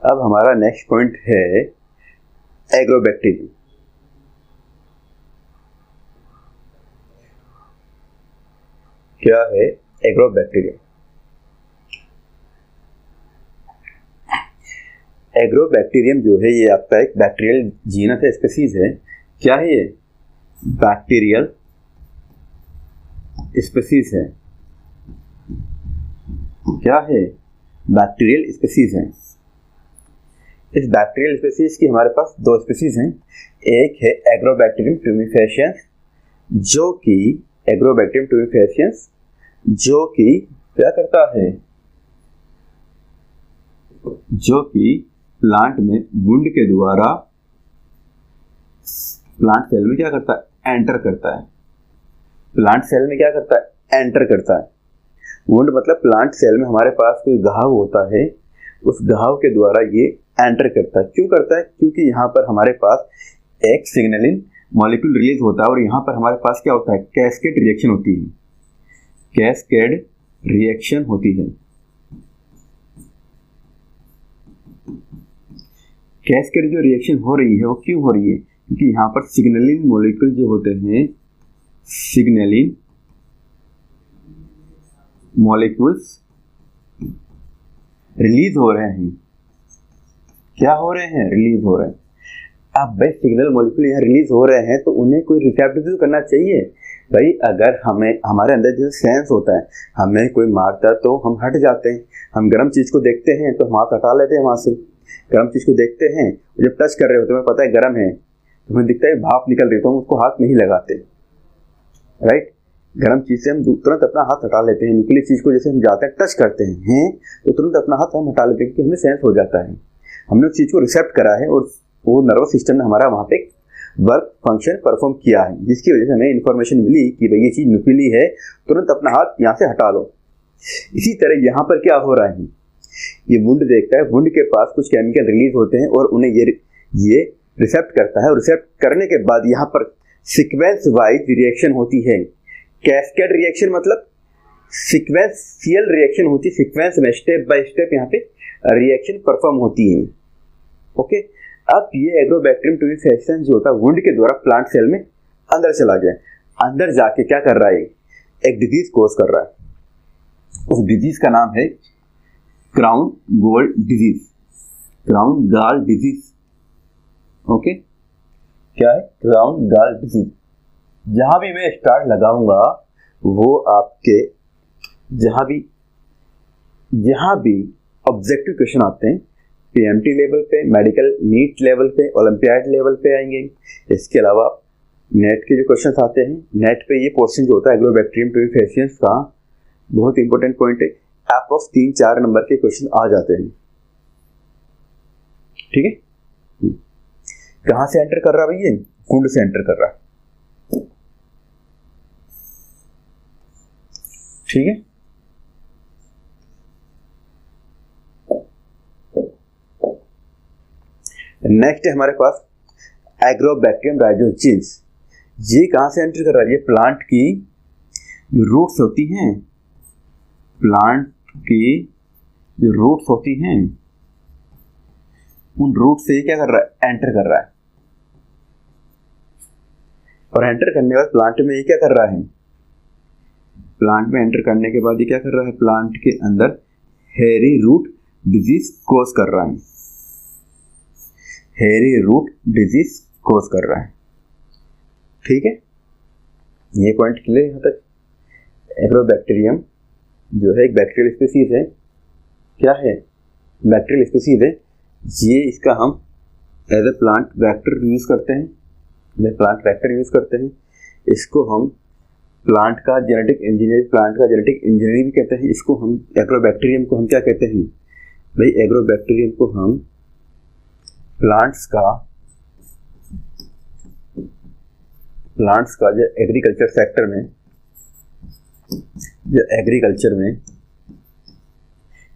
अब हमारा next point है एग्रोबैक्टीरियम। क्या है एग्रोबैक्टीरियम? एग्रोबैक्टीरियम जो है ये आपका एक बैक्टीरियल जीनस है, स्पीसीज है। क्या है ये? बैक्टीरियल स्पीसीज है। क्या है? बैक्टीरियल स्पीसीज है। इस बैक्टीरियल स्पीसीज की हमारे पास दो स्पीसीज हैं। एक है एग्रोबैक्टीरियम ट्यूमिफेशियंस, जो कि एग्रोबैक्टीरियम ट्यूमिफेशियंस जो कि क्या करता है? जो कि प्लांट में वुंड के द्वारा प्लांट सेल में क्या करता है? एंटर करता है। प्लांट सेल में क्या करता है? एंटर करता है। वुंड मतलब प्लांट सेल में हमारे पास कोई घाव होता है, उस घाव के द्वारा ये एंटर करता है। क्यों करता है? क्योंकि यहाँ पर हमारे पास एक सिग्नलिंग मॉलिक्यूल रिलीज होता है और यहाँ पर हमारे पास क्या होता है? कैस्केड रिएक्शन होती है। कैस्केड रिएक्शन होती है। कैस्केड जो रिएक्शन हो रही है वो क्यों हो रही है? क्योंकि यहाँ पर सिग्नलिंग मॉलिक्यूल जो होते हैं, सिग्नलिंग मॉलिक्यूल्स रिलीज हो रहे हैं। क्या हो रहे हैं? रिलीज हो रहे हैं। अब भाई सिग्नल मॉलिक्यूल यहाँ रिलीज हो रहे हैं तो उन्हें कोई रिसेप्टर भी करना चाहिए। भाई अगर हमें हमारे अंदर जैसे सेंस होता है, हमें कोई मारता है तो हम हट जाते हैं। हम गर्म चीज को देखते हैं तो हम हाथ हटा लेते हैं वहां से। गर्म चीज को देखते हैं, जब टच कर रहे होते हैं, हमें पता है गर्म है, तो हमें दिखता है भाप निकल रही, तो हम उसको हाथ नहीं लगाते। राइट? गर्म चीज से हम तुरंत अपना हाथ हटा लेते हैं। नुकीली चीज को जैसे हम जाते हैं टच करते हैं तो तुरंत अपना हाथ हम हटा लेते हैं, क्योंकि हमें सेंस हो जाता है, हमने उस चीज को रिसेप्ट करा है और वो नर्वस सिस्टम ने हमारा वहां पे वर्क फंक्शन परफॉर्म किया है, जिसकी वजह से हमें इन्फॉर्मेशन मिली कि भाई ये चीज नुकीली है, तुरंत अपना हाथ यहाँ से हटा लो। इसी तरह यहाँ पर क्या हो रहा है? ये वुंड देखता है, वुंड के पास कुछ केमिकल रिलीज होते हैं और उन्हें ये रिसेप्ट करता है और रिसेप्ट करने के बाद यहाँ पर सीक्वेंस वाइज रिएक्शन होती है। कैस्केड रिएक्शन मतलब सीक्वेंशियल रिएक्शन होती है। सीक्वेंस में स्टेप बाय स्टेप यहाँ पे रिएक्शन परफॉर्म होती है। ओके, अब ये एग्रोबैक्टीरियम ट्यूमिफेशियंस जो होता है वुंड के द्वारा प्लांट सेल में अंदर चला गया। अंदर जाके क्या कर रहा है? एक डिजीज कोज कर रहा है। उस डिजीज का नाम है crown gall disease. Crown gall disease. Okay, क्या है? Crown gall disease. जहां भी मैं स्टार लगाऊंगा वो आपके जहां भी ऑब्जेक्टिव क्वेश्चन आते हैं, पीएमटी लेवल पे, मेडिकल नीट लेवल पे, ओलंपियाड लेवल पे आएंगे। इसके अलावा नेट के जो क्वेश्चंस आते हैं, नेट पे ये पोर्शन जो होता है एग्रोबैक्टीरियम ट्यूमिफेशियंस का बहुत इंपॉर्टेंट पॉइंट है। अप्रॉक्स 3-4 नंबर के क्वेश्चन आ जाते हैं। ठीक है? कहां से एंटर कर रहा है भैया? कुंड से एंटर कर रहा है। ठीक है? नेक्स्ट है हमारे पास एग्रोबैक्टीरियम राइजोजीन्स। ये कहां से एंटर कर रहा है? ये प्लांट की जो रूट्स होती हैं, प्लांट की जो रूट्स होती हैं, उन रूट से क्या कर रहा है? एंटर कर रहा है। और एंटर करने के बाद प्लांट में ये क्या कर रहा है? प्लांट में एंटर करने के बाद ये क्या कर रहा है? प्लांट के अंदर हेरी रूट डिजीज कोज कर रहा है। हेरी रूट डिजीज कोज कर रहा है। ठीक है, ये पॉइंट क्लियर यहाँ तक। एग्रोबैक्टीरियम जो है एक बैक्टीरियल स्पीसीज है। क्या है? बैक्टीरियल स्पीसीज है। ये इसका हम as a plant vector use करते हैं, इसको हम प्लांट का जेनेटिक इंजीनियरिंग भी कहते हैं। इसको हम एग्रोबैक्टीरियम को हम क्या कहते हैं भाई? एग्रोबैक्टीरियम को हम प्लांट्स का जो एग्रीकल्चर सेक्टर में, जो एग्रीकल्चर में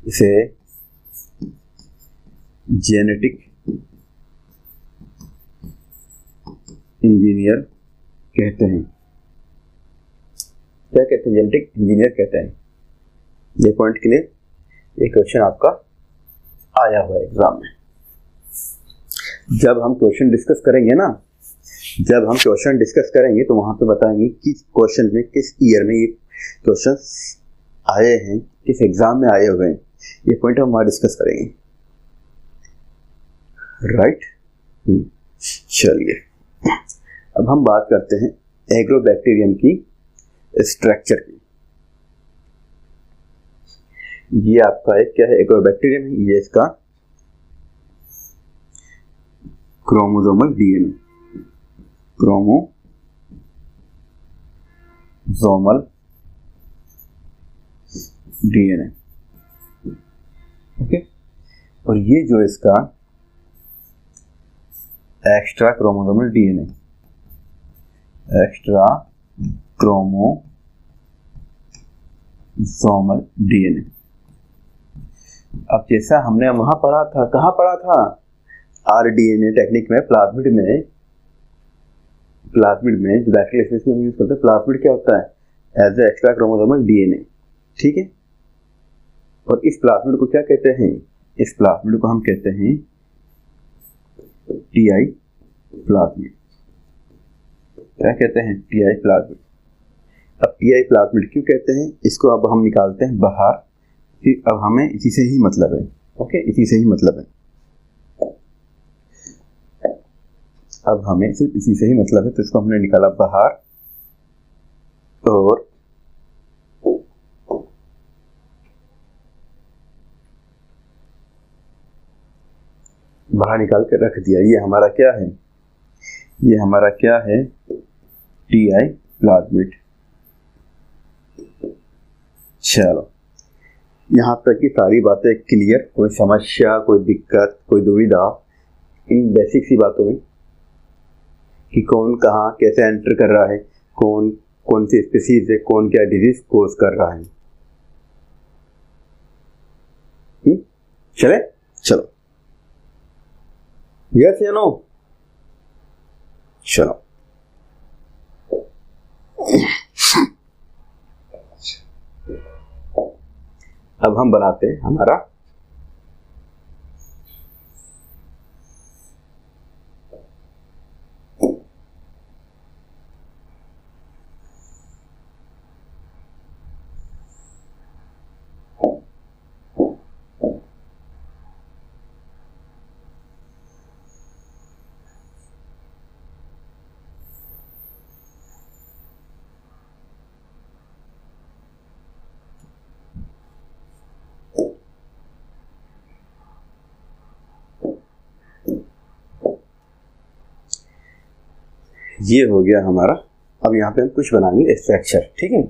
इसे जेनेटिक इंजीनियर कहते हैं। क्या कहते हैं? जेनेटिक इंजीनियर कहते हैं। ये पॉइंट के लिए ये क्वेश्चन आपका आया हुआ है एग्जाम में। जब हम क्वेश्चन डिस्कस करेंगे ना, जब हम क्वेश्चन डिस्कस करेंगे तो वहां पे बताएंगे किस क्वेश्चन में, किस ईयर में ये क्वेश्चन आए हैं, किस एग्जाम में आए हुए हैं, ये पॉइंट हम वहां डिस्कस करेंगे। राइट। चलिए अब हम बात करते हैं एग्रोबैक्टीरियम की स्ट्रक्चर की। ये आपका एक क्या है, एग्रोबैक्टीरियम। ये इसका chromosomal DNA, chromosomal DNA. Okay. और ये जो इसका extra chromosomal DNA, extra chromosomal DNA. अब जैसा हमने वहां पढ़ा था, कहाँ पढ़ा था, आरडीएनए टेक्निक में, प्लाज्मिड में जो बैक्टीरियल में यूज करते हैं। प्लाज्मिड क्या होता है, as a extra chromosomal DNA. ठीक है। और इस प्लाज्मिड को क्या कहते हैं, इस प्लाज्मिड को हम कहते हैं टीआई प्लाज्मिड। क्या कहते हैं, टीआई प्लाज्मिड। अब टीआई प्लाज्मिड क्यों कहते हैं, इसको अब हम निकालते हैं बाहर। फिर अब हमें इसी से ही मतलब है। ओके, इसी से ही मतलब है। अब हमें सिर्फ इसी से ही मतलब है, तो इसको हमने निकाला बाहर। और बाहर निकाल कर रख दिया। ये हमारा क्या है, ये हमारा क्या है, टीआई प्लाज्मिड। चलो यहाँ तक की सारी बातें क्लियर। कोई समस्या, कोई दिक्कत, कोई दुविधा इन बेसिक सी बातों में कि कौन कहाँ कैसे एंटर कर रहा है, कौन कौन सी स्पीसीज है, कौन क्या डिजीज कोज कर रहा है। चले, चलो, यस या नो। चलो अब हम बनाते हैं हमारा ये हो गया हमारा। अब यहाँ पे हम कुछ बनाएंगे स्ट्रक्चर। ठीक है।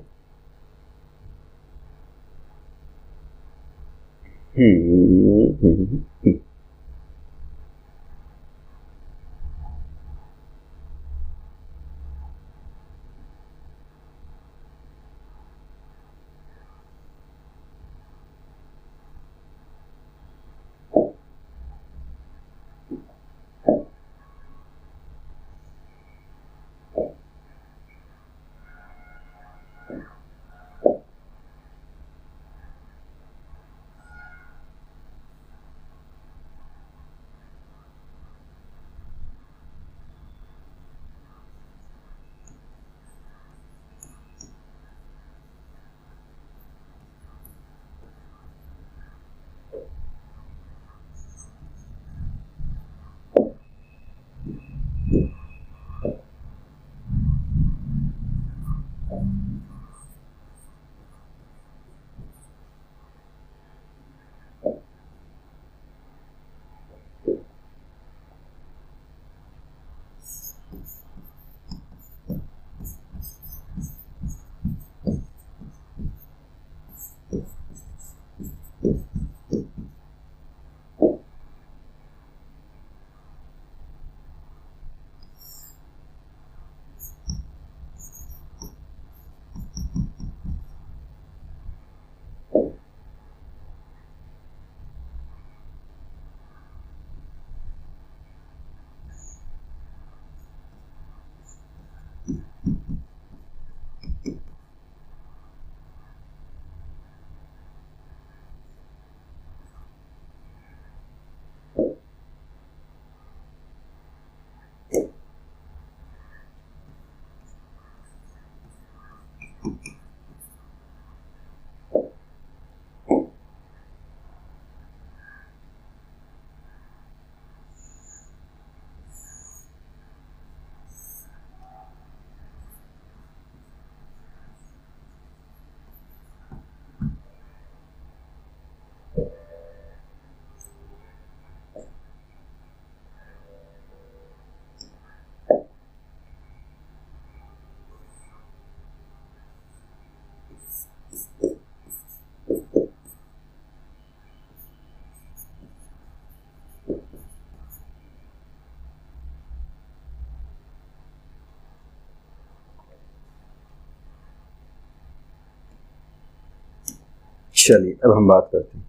चलिए अब हम बात करते हैं।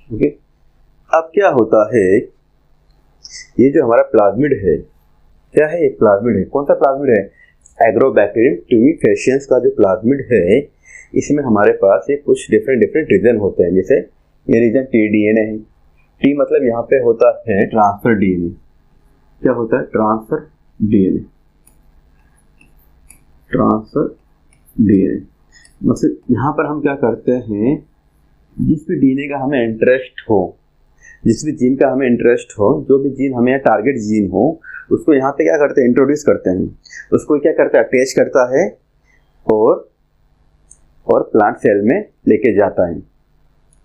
ओके, अब क्या होता है, ये जो हमारा प्लाज्मिड है, क्या है, ये प्लाज्मिड है। कौन सा प्लाज्मिड है, एग्रोबैक्टीरियम ट्यूमीफेशियंस का जो प्लाज्मिड है, इसमें हमारे पास ये कुछ डिफरेंट रीजन होते हैं। जैसे ये रीजन टी डीएनए है। टी मतलब यहाँ पे होता है ट्रांसफर डीएनए। क्या होता है, ट्रांसफर डीएनए। ट्रांसफर डीएनए मतलब यहाँ पर हम क्या करते हैं, जिस भी डीएनए का हमें इंटरेस्ट हो, जिस भी जीन का हमें इंटरेस्ट हो, जो भी जीन हमें टारगेट जीन हो, उसको यहाँ पे क्या करते हैं, इंट्रोड्यूस करते हैं। उसको क्या करता है, अटैच करता है और प्लांट सेल में लेके जाता है।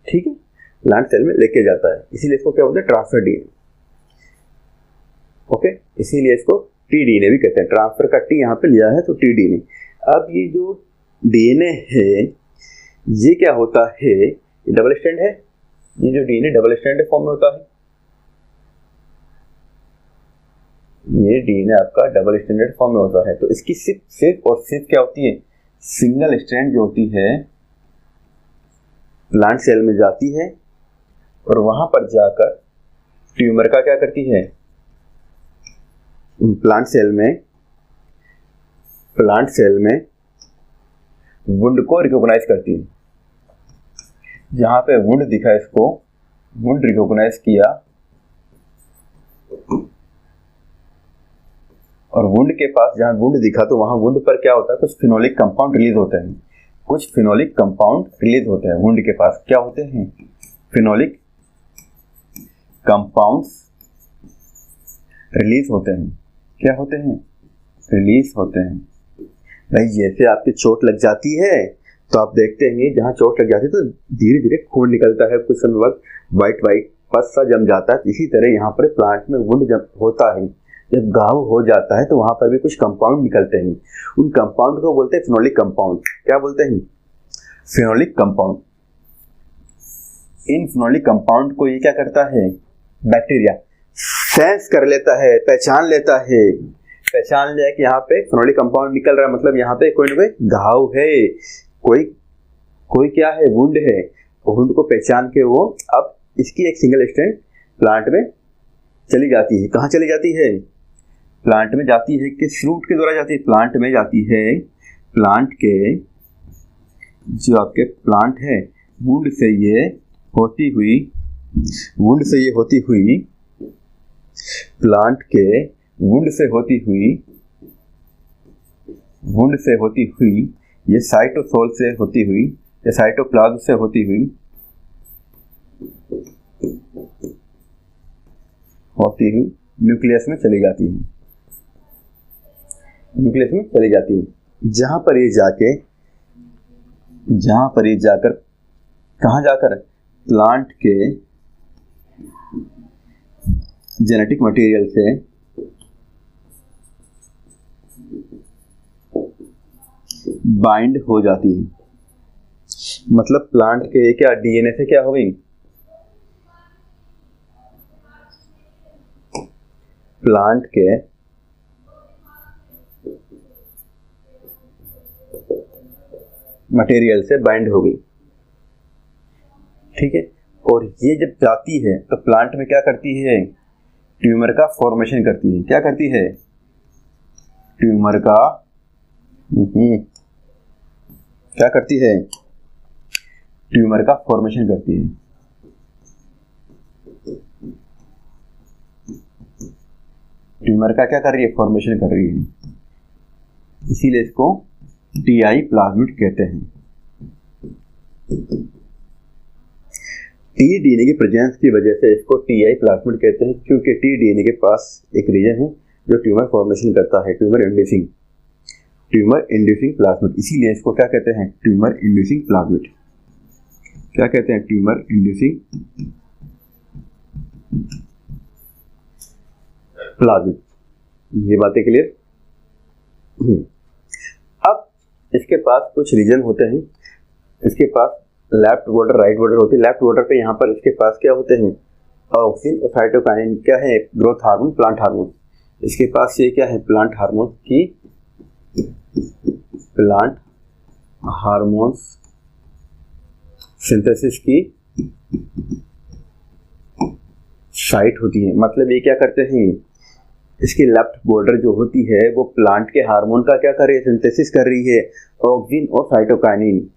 ठीक है, प्लांट सेल में लेके जाता है, इसीलिए इसको क्या बोलते हैं, ट्रांसफर डीएनए। ओके, इसीलिए इसको टी डीएनए भी कहते हैं। ट्रांसफर का टी यहाँ पे लिया है तो टी डीएनए। अब ये जो डीएनए है, ये क्या होता है, ये डबल स्ट्रैंड है। ये जो डीएनए डबल स्ट्रैंड फॉर्म में होता है, ये डीएनए आपका डबल स्ट्रैंडेड फॉर्म में होता है। तो इसकी सिर्फ और सिर्फ क्या होती है, सिंगल स्ट्रैंड जो होती है प्लांट सेल में जाती है और वहां पर जाकर ट्यूमर का क्या करती है, प्लांट सेल में वुंड को रिकॉग्नाइज करती है। जहां पे वुंड दिखा, इसको वुंड रिकॉग्नाइज किया और वुंड के पास जहां वुंड दिखा तो वहां वुंड पर क्या होता है, कुछ फिनोलिक कंपाउंड रिलीज होते हैं। कुछ फिनोलिक कंपाउंड रिलीज होते हैं वुंड के पास। क्या होते हैं, फिनोलिक कंपाउंड्स रिलीज होते हैं। क्या होते हैं, रिलीज होते हैं। भाई जैसे आपकी चोट लग जाती है तो आप देखते हैं जहाँ चोट लग जाती है तो धीरे धीरे खून निकलता है, कुछ समय बाद वाइट पस सा जम जाता है। इसी तरह यहाँ पर प्लांट में वुंड जब होता है, जब घाव हो जाता है तो वहां पर भी कुछ कंपाउंड निकलते हैं। उन कंपाउंड को बोलते हैं फिनोलिक कंपाउंड। क्या बोलते हैं, फिनोलिक कंपाउंड। इन फिनोलिक कंपाउंड को ये क्या करता है, बैक्टीरिया सेंस कर लेता है, पहचान लेता है। पहचान लिया कि यहाँ पे फिनोलिक कंपाउंड निकल रहा है, मतलब यहाँ पे कोई ना कोई घाव है, कोई क्या है, वुंड है। वुंड को पहचान के वो अब इसकी एक सिंगल स्ट्रैंड प्लांट में चली जाती है। कहाँ चली जाती है, प्लांट में जाती है, किस रूट के द्वारा जाती है, प्लांट में जाती है। प्लांट के जो आपके प्लांट है, वुंड से ये होती हुई प्लांट के वुंड से होती हुई ये साइटोसोल से होती हुई या साइटोप्लाज्म से होती हुई न्यूक्लियस में चली जाती है। न्यूक्लियस में चली जाती है, जहां पर ये जाकर कहाँ जाकर, प्लांट के जेनेटिक मटेरियल से बाइंड हो जाती है। मतलब प्लांट के क्या डीएनए से क्या हो गई, प्लांट के मटेरियल से बाइंड हो गई। ठीक है, और ये जब जाती है तो प्लांट में क्या करती है, ट्यूमर का फॉर्मेशन करती है। क्या करती है, ट्यूमर का क्या करती है, ट्यूमर का फॉर्मेशन करती है। ट्यूमर का क्या कर रही है, फॉर्मेशन कर रही है। इसीलिए इसको टीआई प्लाज्मिड कहते हैं। टी डीएनए की प्रेजेंस की वजह से इसको टीआई प्लाज्मिड कहते हैं, क्योंकि टी डीएनए के पास एक रीजन है जो ट्यूमर फॉर्मेशन करता है, ट्यूमर इंड्यूसिंग प्लाज्मिड। इसीलिए इसको क्या कहते हैं, ट्यूमर इंड्यूसिंग प्लाज्मिड। क्या कहते हैं, ट्यूमर इंड्यूसिंग प्लाज्मिड। ये बातें क्लियर। अब इसके पास कुछ रीजन होते हैं, इसके पास लेफ्ट बॉर्डर राइट बॉर्डर होती है। लेफ्ट बॉर्डर पे यहाँ पर इसके पास क्या होते हैं, ऑक्सिन और साइटोकाइनिन। क्या है, ग्रोथ हार्मोन, प्लांट हार्मोन। इसके पास ये क्या है, प्लांट हार्मोन्स सिंथेसिस की साइट होती है। मतलब ये क्या करते हैं, इसकी लेफ्ट बॉर्डर जो होती है वो प्लांट के हार्मोन का क्या कर रही है, सिंथेसिस कर रही है, ऑक्सिन और साइटोकाइनिन।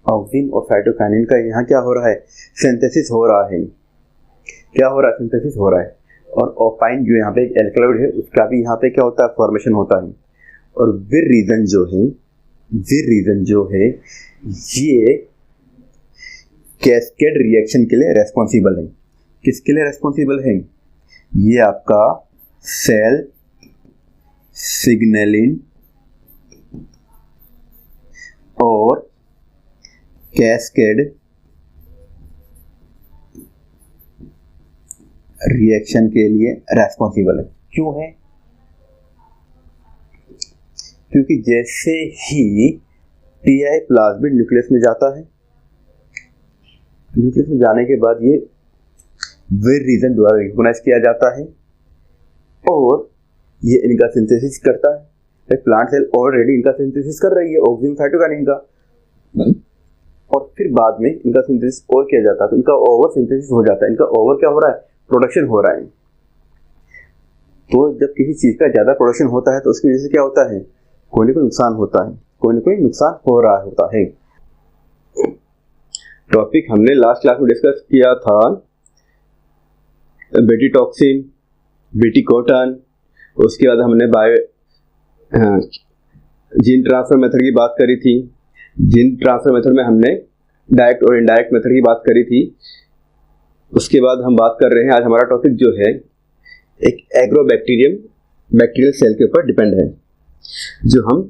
ऑक्सिन और साइटोकाइनिन का यहाँ क्या हो रहा है, सिंथेसिस हो रहा है। क्या हो रहा है, सिंथेसिस हो रहा है। और ओपाइन जो यहाँ पे एक एल्कलॉइड है उसका भी यहाँ पे क्या होता है, फॉर्मेशन होता है। और विर रीजन जो है ये कैस्केड रिएक्शन के लिए रेस्पॉन्सिबल है। किसके लिए रेस्पॉन्सिबल है, ये आपका सेल सिग्नलिंग और कैस्केड रिएक्शन के लिए रेस्पॉन्सिबल है। क्यों है, क्योंकि जैसे ही टीआई प्लाज्मिड न्यूक्लियस में जाता है, न्यूक्लियस में जाने के बाद ये विर रीजन द्वारा रिकॉग्नाइज किया जाता है और ये इनका सिंथेसिस करता है। प्लांट सेल ऑलरेडी इनका सिंथेसिस कर रही है, ऑक्सिन साइटोकाइनिन का, और फिर बाद में इनका सिंथेसिस और किया जाता है तो इनका ओवर सिंथेसिस हो जाता है। इनका ओवर क्या हो रहा है, प्रोडक्शन हो रहा है। तो जब किसी चीज का ज्यादा प्रोडक्शन होता है तो उसकी वजह से क्या होता है, कोई ना कोई नुकसान होता है, कोई ना कोई नुकसान हो रहा होता है। टॉपिक हमने लास्ट क्लास में डिस्कस किया था बेटी टॉक्सिन, बेटी कॉटन, उसके बाद हमने जीन ट्रांसफर मेथड की बात करी थी। जीन ट्रांसफर मेथड में हमने डायरेक्ट और इनडायरेक्ट मेथड की बात करी थी। उसके बाद हम बात कर रहे हैं, आज हमारा टॉपिक जो है एक एग्रोबैक्टीरियम बैक्टीरियल सेल के ऊपर डिपेंड है जो हम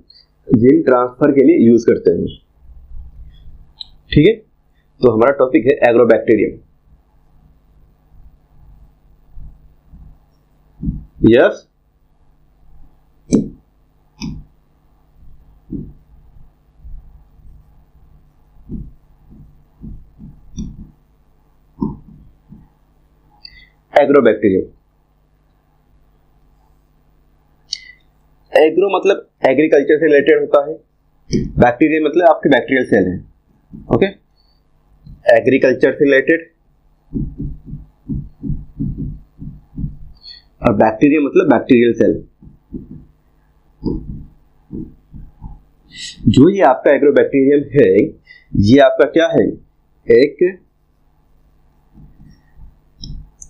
जीन ट्रांसफर के लिए यूज करते हैं। ठीक है, तो हमारा टॉपिक है एग्रोबैक्टीरियम। Yes, agrobacterium. एग्रो मतलब एग्रीकल्चर से रिलेटेड होता है, बैक्टीरिया मतलब आपके बैक्टीरियल सेल है। ओके, एग्रीकल्चर से रिलेटेड और बैक्टीरिया मतलब बैक्टीरियल सेल। जो ये आपका एग्रोबैक्टीरियम है ये आपका क्या है, एक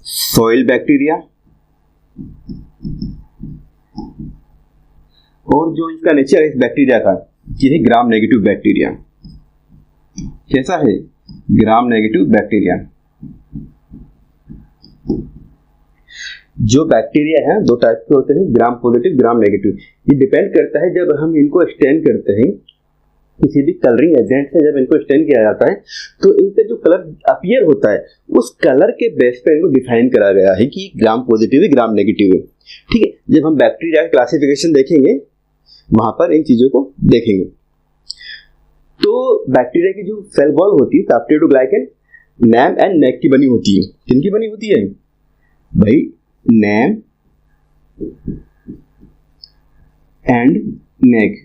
सॉइल बैक्टीरिया, और जो इसका नेचर है इस बैक्टीरिया का, ये है ग्राम नेगेटिव बैक्टीरिया। कैसा है, ग्राम नेगेटिव बैक्टीरिया। जो बैक्टीरिया है दो टाइप के होते हैं, ग्राम पॉजिटिव, ग्राम नेगेटिव। ये डिपेंड करता है जब हम इनको स्टेन करते हैं किसी भी कलरिंग एजेंट से, जब इनको स्टेन किया जाता है तो इनका जो कलर अपीयर होता है उस कलर के बेस पे इनको डिफाइन करा गया है कि ग्राम पॉजिटिव है, ग्राम नेगेटिव है। ठीक है, जब हम बैक्टीरिया का क्लासिफिकेशन देखेंगे वहां पर इन चीजों को देखेंगे। तो बैक्टीरिया की जो सेल वॉल होती है पेप्टिडोग्लाइकन नैम एंड नेक की बनी होती है। किनकी बनी होती है भाई, नैम एंड नेक।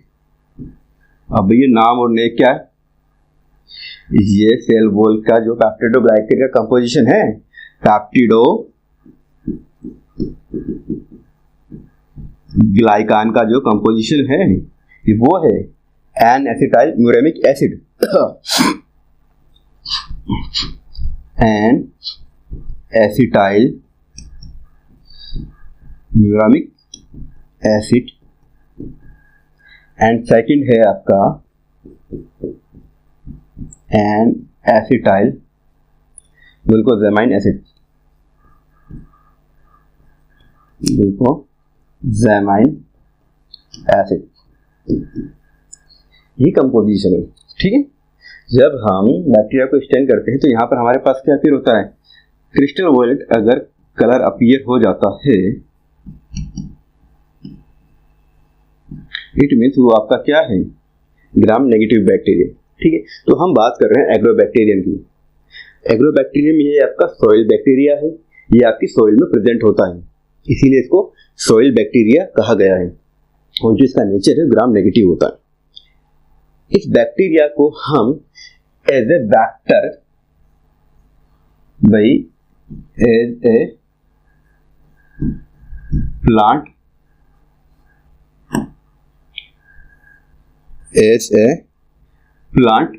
अब ये नाम और नेक क्या है, ये सेल वॉल का जो पेप्टिडोग्लाइकन का कंपोजिशन है, पेप्टिडो ग्लाइकान का जो कंपोजिशन है वो है N acetyl muramic acid. N acetyl muramic acid and second है आपका N acetyl glucosamine acid, glucosamine acid, ये कंपोजिशन है। ठीक है, जब हम बैक्टीरिया को स्टेन करते हैं तो यहाँ पर हमारे पास क्या अपीयर होता है, क्रिस्टल वॉयलेट अगर कलर अपीयर हो जाता है इट मीन्स वो आपका क्या है, ग्राम नेगेटिव बैक्टीरिया। ठीक है, तो हम बात कर रहे हैं एग्रोबैक्टीरियम की। एग्रोबैक्टीरियम ये आपका सॉइल बैक्टीरिया है, ये आपकी सॉइल में प्रेजेंट होता है, इसीलिए इसको सॉइल बैक्टीरिया कहा गया है। और जो इसका नेचर है ग्राम नेगेटिव होता है। इस बैक्टीरिया को हम एज ए वेक्टर भाई as a plant, as a plant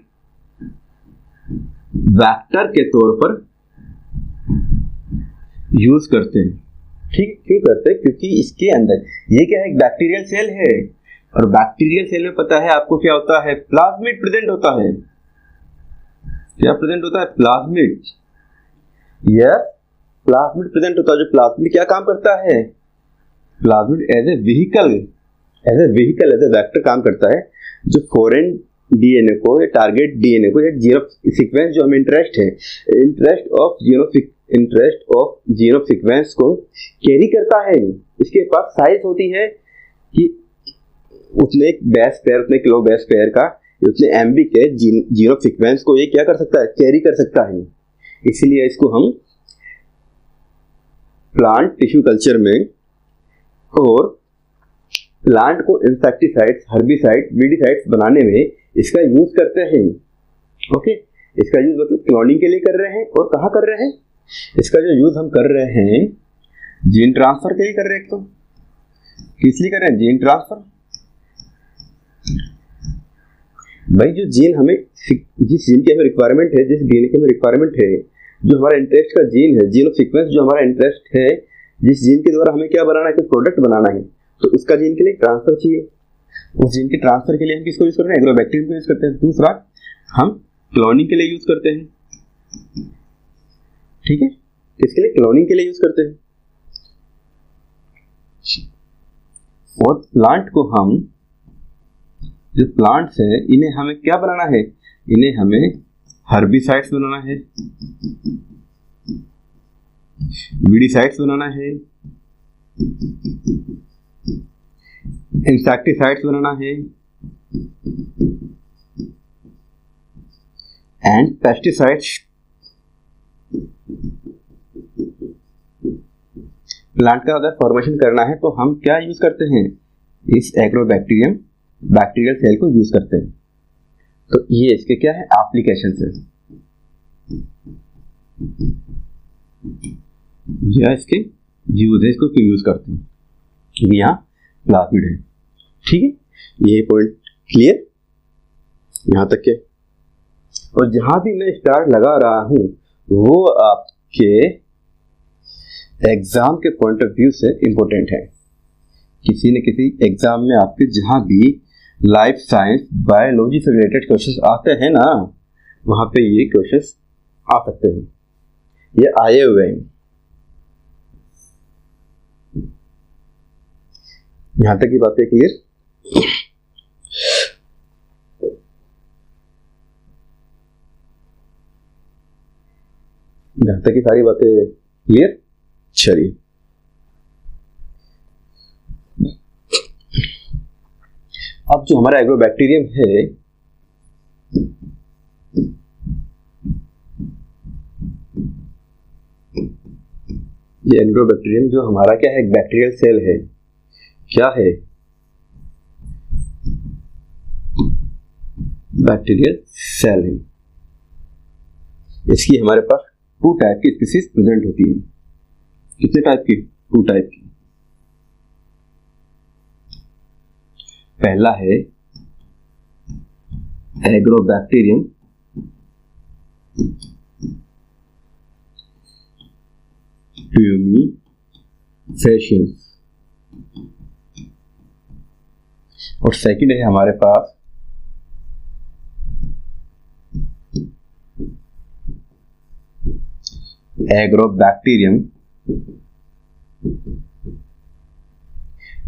vector के तौर पर यूज करते हैं। ठीक, क्यों करते हैं? क्योंकि इसके अंदर ये क्या है, एक बैक्टीरियल सेल है, और बैक्टीरियल सेल में पता है आपको क्या होता है, प्लाज्मिड प्रेजेंट होता है। क्या प्रेजेंट होता है? प्लाज्मिड। यह प्लाज्मिड प्रेजेंट होता है। जो प्लाज्मिड क्या काम करता है? Plasmid as a vehicle, as a vector काम करता है, जो फॉरेन डीएनए को या टारगेट डीएनए को या जीनोम सीक्वेंस जो हमें इंटरेस्ट है, इंटरेस्ट ऑफ जीनोम सीक्वेंस को कैरी करता है। इसके पास साइज होती है कि उतने बेस पेयर, उतने किलो बेस पेयर का, उतने एमबी के जीनोम सीक्वेंस को ये क्या कर सकता है, कैरी कर सकता है। इसीलिए इसको हम प्लांट टिश्यू कल्चर में और प्लांट को इंसेक्टिसाइड्स, हर्बिसाइड, वीडिसाइड्स बनाने में इसका यूज करते हैं। ओके, इसका यूज मतलब क्लोनिंग के लिए कर रहे हैं, और कहाँ कर रहे हैं? इसका जो यूज हम कर रहे हैं जीन ट्रांसफर के लिए कर रहे हैं। तो किस लिए कर रहे हैं? Gene transfer. भाई जो जीन हमें, जिस जीन की हमें रिक्वायरमेंट है, जिस डीएनए की हमें रिक्वायरमेंट है, जो हमारा इंटरेस्ट का जीन है, जीन ऑफ सीक्वेंस जो हमारा इंटरेस्ट है, जिस जीन के द्वारा हमें क्या बनाना है, कुछ प्रोडक्ट बनाना है, तो उसका जीन के लिए ट्रांसफर चाहिए। उस जीन के ट्रांसफर के लिए हम किसको यूज करते हैं? एग्रोबैक्टीरियम को यूज करते हैं। दूसरा, हम क्लोनिंग के लिए यूज करते हैं। ठीक है, किसके लिए? क्लोनिंग के लिए यूज करते हैं। और प्लांट को हम, जो प्लांट्स है, इन्हें हमें क्या बनाना है? इन्हें हमें हर्बिसाइड्स बनाना है, वीडिसाइड्स बनाना है, इंसेक्टिसाइड्स बनाना है, एंड पेस्टिसाइड्स। प्लांट का अगर फॉर्मेशन करना है तो हम क्या यूज करते हैं? इस एग्रोबैक्टीरियम, बैक्टीरियल सेल को यूज करते हैं। तो ये इसके क्या है, एप्लीकेशन है, यह इसके यूज है, इसको क्यों यूज करते हैं। यहाँ प्लाज्मिड है। ठीक है, ये पॉइंट क्लियर यहां तक के। और जहां भी मैं स्टार लगा रहा हूं वो आपके एग्जाम के पॉइंट ऑफ व्यू से इंपॉर्टेंट है। किसी न किसी एग्जाम में आपके जहां भी लाइफ साइंस, बायोलॉजी से रिलेटेड क्वेश्चंस आते हैं ना, वहां पे ये क्वेश्चंस आ सकते हैं, ये आए हुए हैं। यहां तक की बातें क्लियर? यहां तक की सारी बातें क्लियर? चलिए, अब जो हमारा एग्रोबैक्टीरियम है, ये एग्रोबैक्टीरियम जो हमारा क्या है, एक बैक्टीरियल सेल है। क्या है? बैक्टीरियल सेल है। इसकी हमारे पास 2 टाइप की स्पीसीज प्रेजेंट होती है। कितने टाइप की? 2 टाइप की। पहला है एग्रोबैक्टीरियम ट्यूमीफेशियंस, और सेकंड है हमारे पास एग्रोबैक्टीरियम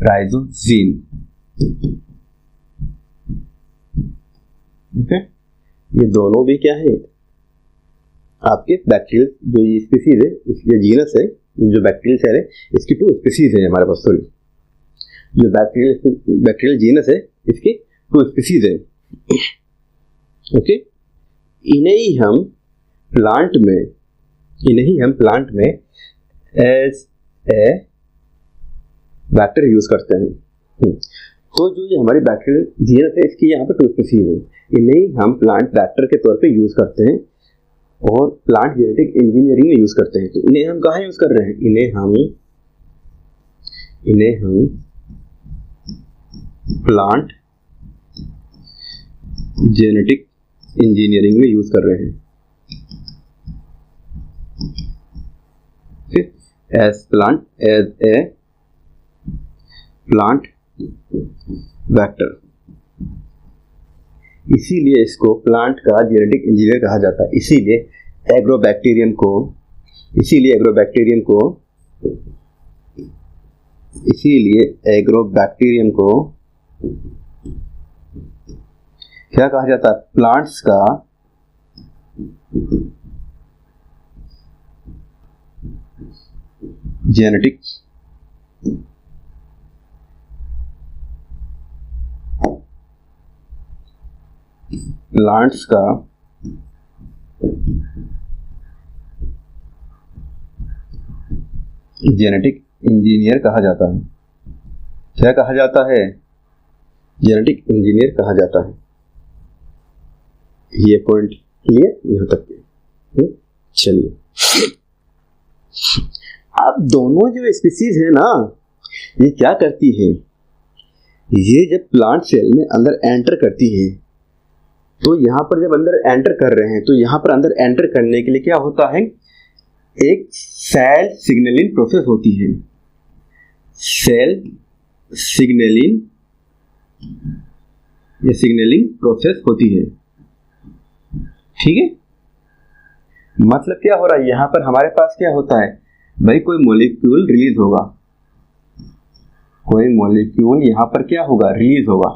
राइजोजीन। ओके, ये दोनों भी क्या है, आपके बैक्टीरियल जो ये स्पीसीज है, इसलिए जीनस है, जो बैक्टीरियल सेल है, इसकी 2 स्पीसीज है हमारे पास। सॉरी, जो बैक्टीरियल जीनस है, इसकी 2 स्पीसीज है। ओके, इन्हें ही हम प्लांट में एज ए वेक्टर यूज करते हैं। तो जो ये हमारी बैक्टीरियल जीनस है, इसकी यहाँ पे 2 स्पीसीज है, इन्हें ही हम प्लांट वेक्टर के तौर पे यूज करते हैं। और प्लांट जेनेटिक इंजीनियरिंग में यूज करते हैं। तो इन्हें हम कहाँ यूज कर रहे हैं? इन्हें हम प्लांट जेनेटिक इंजीनियरिंग में यूज कर रहे हैं एज ए प्लांट वेक्टर। इसीलिए इसको प्लांट का जेनेटिक इंजीनियर कहा जाता है। इसीलिए एग्रोबैक्टीरियम को क्या कहा जाता है? प्लांट्स का जेनेटिक जेनेटिक इंजीनियर कहा जाता है। क्या कहा जाता है? जेनेटिक इंजीनियर कहा जाता है। ये पॉइंट क्लियर यहां तक के? चलिए, अब दोनों जो स्पीसीज है ना, ये क्या करती है? ये जब प्लांट सेल में अंदर एंटर करती है, तो यहां पर जब अंदर एंटर कर रहे हैं, तो यहां पर अंदर एंटर करने के लिए क्या होता है? एक सेल सिग्नलिंग प्रोसेस होती है। सेल सिग्नलिंग प्रोसेस होती है। ठीक है, मतलब क्या हो रहा है? यहां पर हमारे पास क्या होता है भाई? कोई मॉलिक्यूल रिलीज होगा, कोई मॉलिक्यूल यहां पर क्या होगा? रिलीज होगा।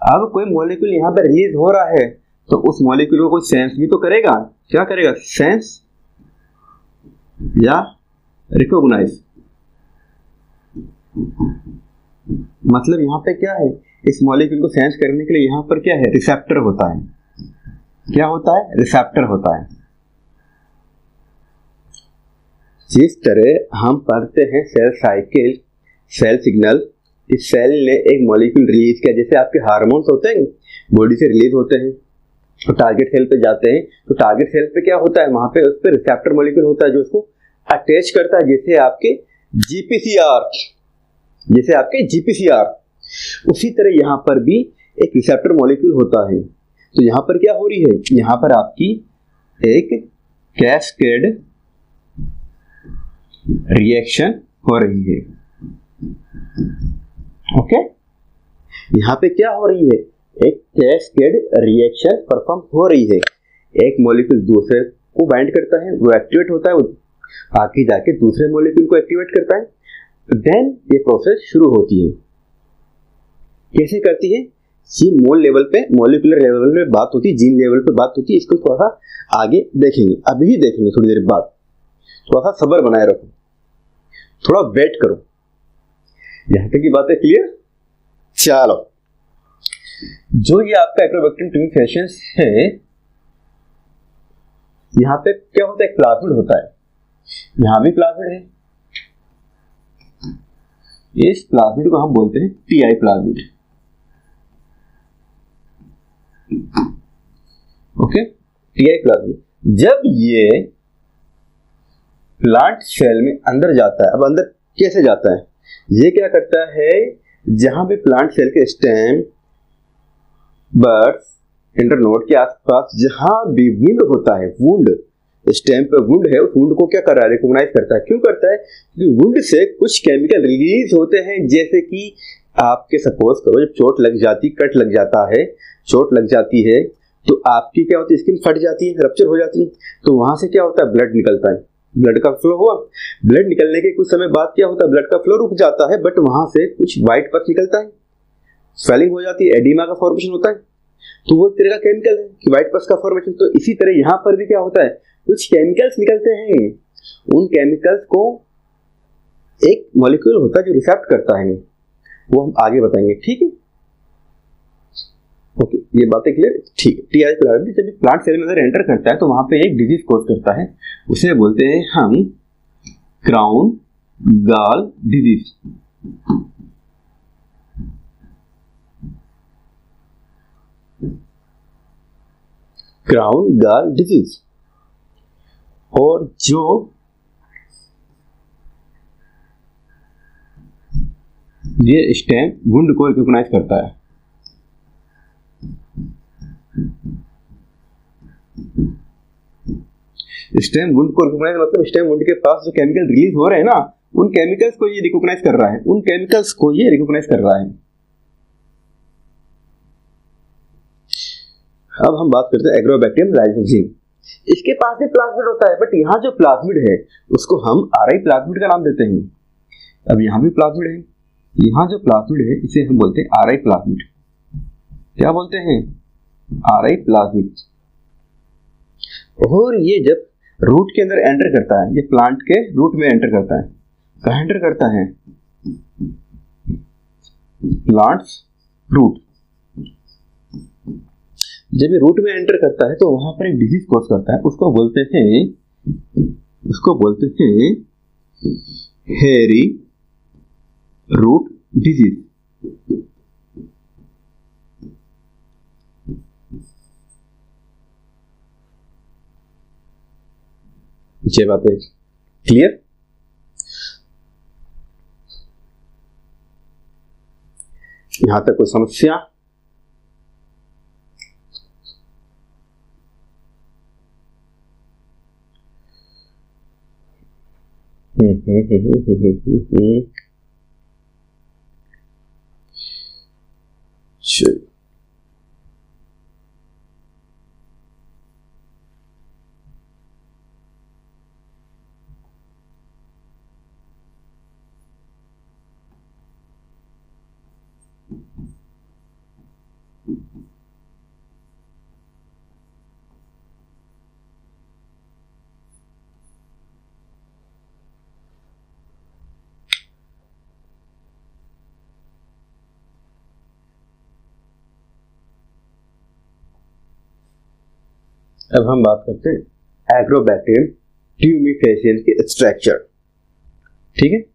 अब कोई मॉलिक्यूल यहां पर रिलीज हो रहा है, तो उस मॉलिक्यूल को कोई सेंस भी तो करेगा। क्या करेगा? सेंस या रिकॉग्नाइज। मतलब यहां पे क्या है? इस मॉलिक्यूल को सेंस करने के लिए यहां पर क्या है? रिसेप्टर होता है। क्या होता है? रिसेप्टर होता है। जिस तरह हम पढ़ते हैं सेल साइकिल, सेल सिग्नल, इस सेल ने एक मॉलिक्यूल रिलीज किया, जैसे आपके हार्मोन्स होते हैं बॉडी से रिलीज होते हैं, तो टारगेट सेल पे जाते हैं, तो टारगेट सेल पे क्या होता है? वहां पे उस पर रिसेप्टर मॉलिक्यूल होता है जो उसको अटैच करता है, जैसे आपके जीपीसीआर। उसी तरह यहां पर भी एक रिसेप्टर मॉलिक्यूल होता है। तो यहां पर क्या हो रही है? यहां पर आपकी एक कैस्केड रिएक्शन हो रही है। ओके, यहां पे क्या हो रही है? एक कैस्केड रिएक्शन परफॉर्म हो रही है। एक मॉलिक्यूल दूसरे को बाइंड करता है, वो एक्टिवेट होता है, वो आगे जाके दूसरे मॉलिक्यूल को एक्टिवेट करता है, देन ये प्रोसेस शुरू होती है। कैसे करती है? ये मोल लेवल पे, मॉलिक्यूलर लेवल पे बात होती है, जीन लेवल पे बात होती है। इसको थोड़ा सा आगे देखेंगे, अभी ही देखेंगे थोड़ी देर बाद। थोड़ा सा सब्र बनाए रखो, थोड़ा वेट करो। यहां तक की बातें क्लियर? चलो, जो ये आपका एक्रोबैक्टीरियम ट्यूबिफेशियंस है, यहां पे क्या होता है? प्लाज्मिड होता है। यहां भी प्लाज्मिड है। इस प्लाज्मिड को हम बोलते हैं TI plasmid. Okay, TI plasmid. जब ये प्लांट सेल में अंदर जाता है, अब अंदर कैसे जाता है? ये क्या करता है? जहां भी प्लांट सेल के स्टेम, बर्ड्स, इंटरनोड के आसपास जहां भी वुंड होता है, वुंड, स्टेम पे वुंड है, उस वुंड को क्या कर रहा है? रिकॉग्नाइज करता है। क्यों करता है? क्योंकि वुंड से कुछ केमिकल रिलीज होते हैं, जैसे कि आपके सपोज करो जब चोट लग जाती, कट लग जाता है, चोट लग जाती है, तो आपकी क्या होती है? स्किन फट जाती है, रप्चर हो जाती है, तो वहां से क्या होता है? ब्लड निकलता है, ब्लड का फ्लो हुआ। ब्लड निकलने के कुछ समय बाद क्या होता है? ब्लड का फ्लो रुक जाता है, बट वहां से कुछ व्हाइट पस निकलता है, स्वेलिंग हो जाती है, एडिमा का फॉर्मेशन होता है। तो वो तरह का केमिकल है कि व्हाइट पस का फॉर्मेशन। तो इसी तरह यहां पर भी क्या होता है? कुछ केमिकल्स निकलते हैं। उन केमिकल्स को एक मॉलिक्यूल होता है जो रिसेप्ट करता है, वो हम आगे बताएंगे। ठीक है, ओके, ये बातें क्लियर? ठीक है। टीआई प्लाज्मिड जब प्लांट सेल में अंदर एंटर करता है, तो वहां पे एक डिजीज कॉज करता है, उसे बोलते हैं हम क्राउन गॉल डिजीज। क्राउन गाल डिजीज। और जो ये स्टेम वुंड को रिकॉग्नाइज करता है, स्टेम वुंड को रिकॉग्नाइज मतलब स्टेम वुंड के पास जो केमिकल रिलीज हो रहे हैं ना, उन केमिकल्स को ये रिकॉग्नाइज कर रहा है, उन केमिकल्स को ये रिकॉग्नाइज कर रहा है। अब हम बात करते हैं एग्रोबैक्टीरियम लाइसोजीन। इसके पास भी प्लाज्मिड होता है, बट यहाँ जो प्लाज्मिड है उसको हम आरआई प्लाज्मिड का नाम देते हैं। अब यहाँ भी प्लाज्मिड है, यहाँ जो प्लाज्मिड है इसे हम बोलते हैं आरआई प्लाज्मिड। क्या बोलते हैं? RI plasmid. और ये जब रूट के अंदर एंटर करता है, ये प्लांट के रूट में एंटर करता है। कहाँ एंटर करता है? Plants root. जब ये रूट में एंटर करता है तो वहां पर एक डिजीज कॉज करता है, उसको बोलते हैं हेरी रूट डिजीज। ये बातें क्लियर? यहां तक कोई समस्या? चलिए, अब हम बात करते हैं एग्रोबैक्टीरियम ट्यूमिफेसियन के स्ट्रक्चर। ठीक है,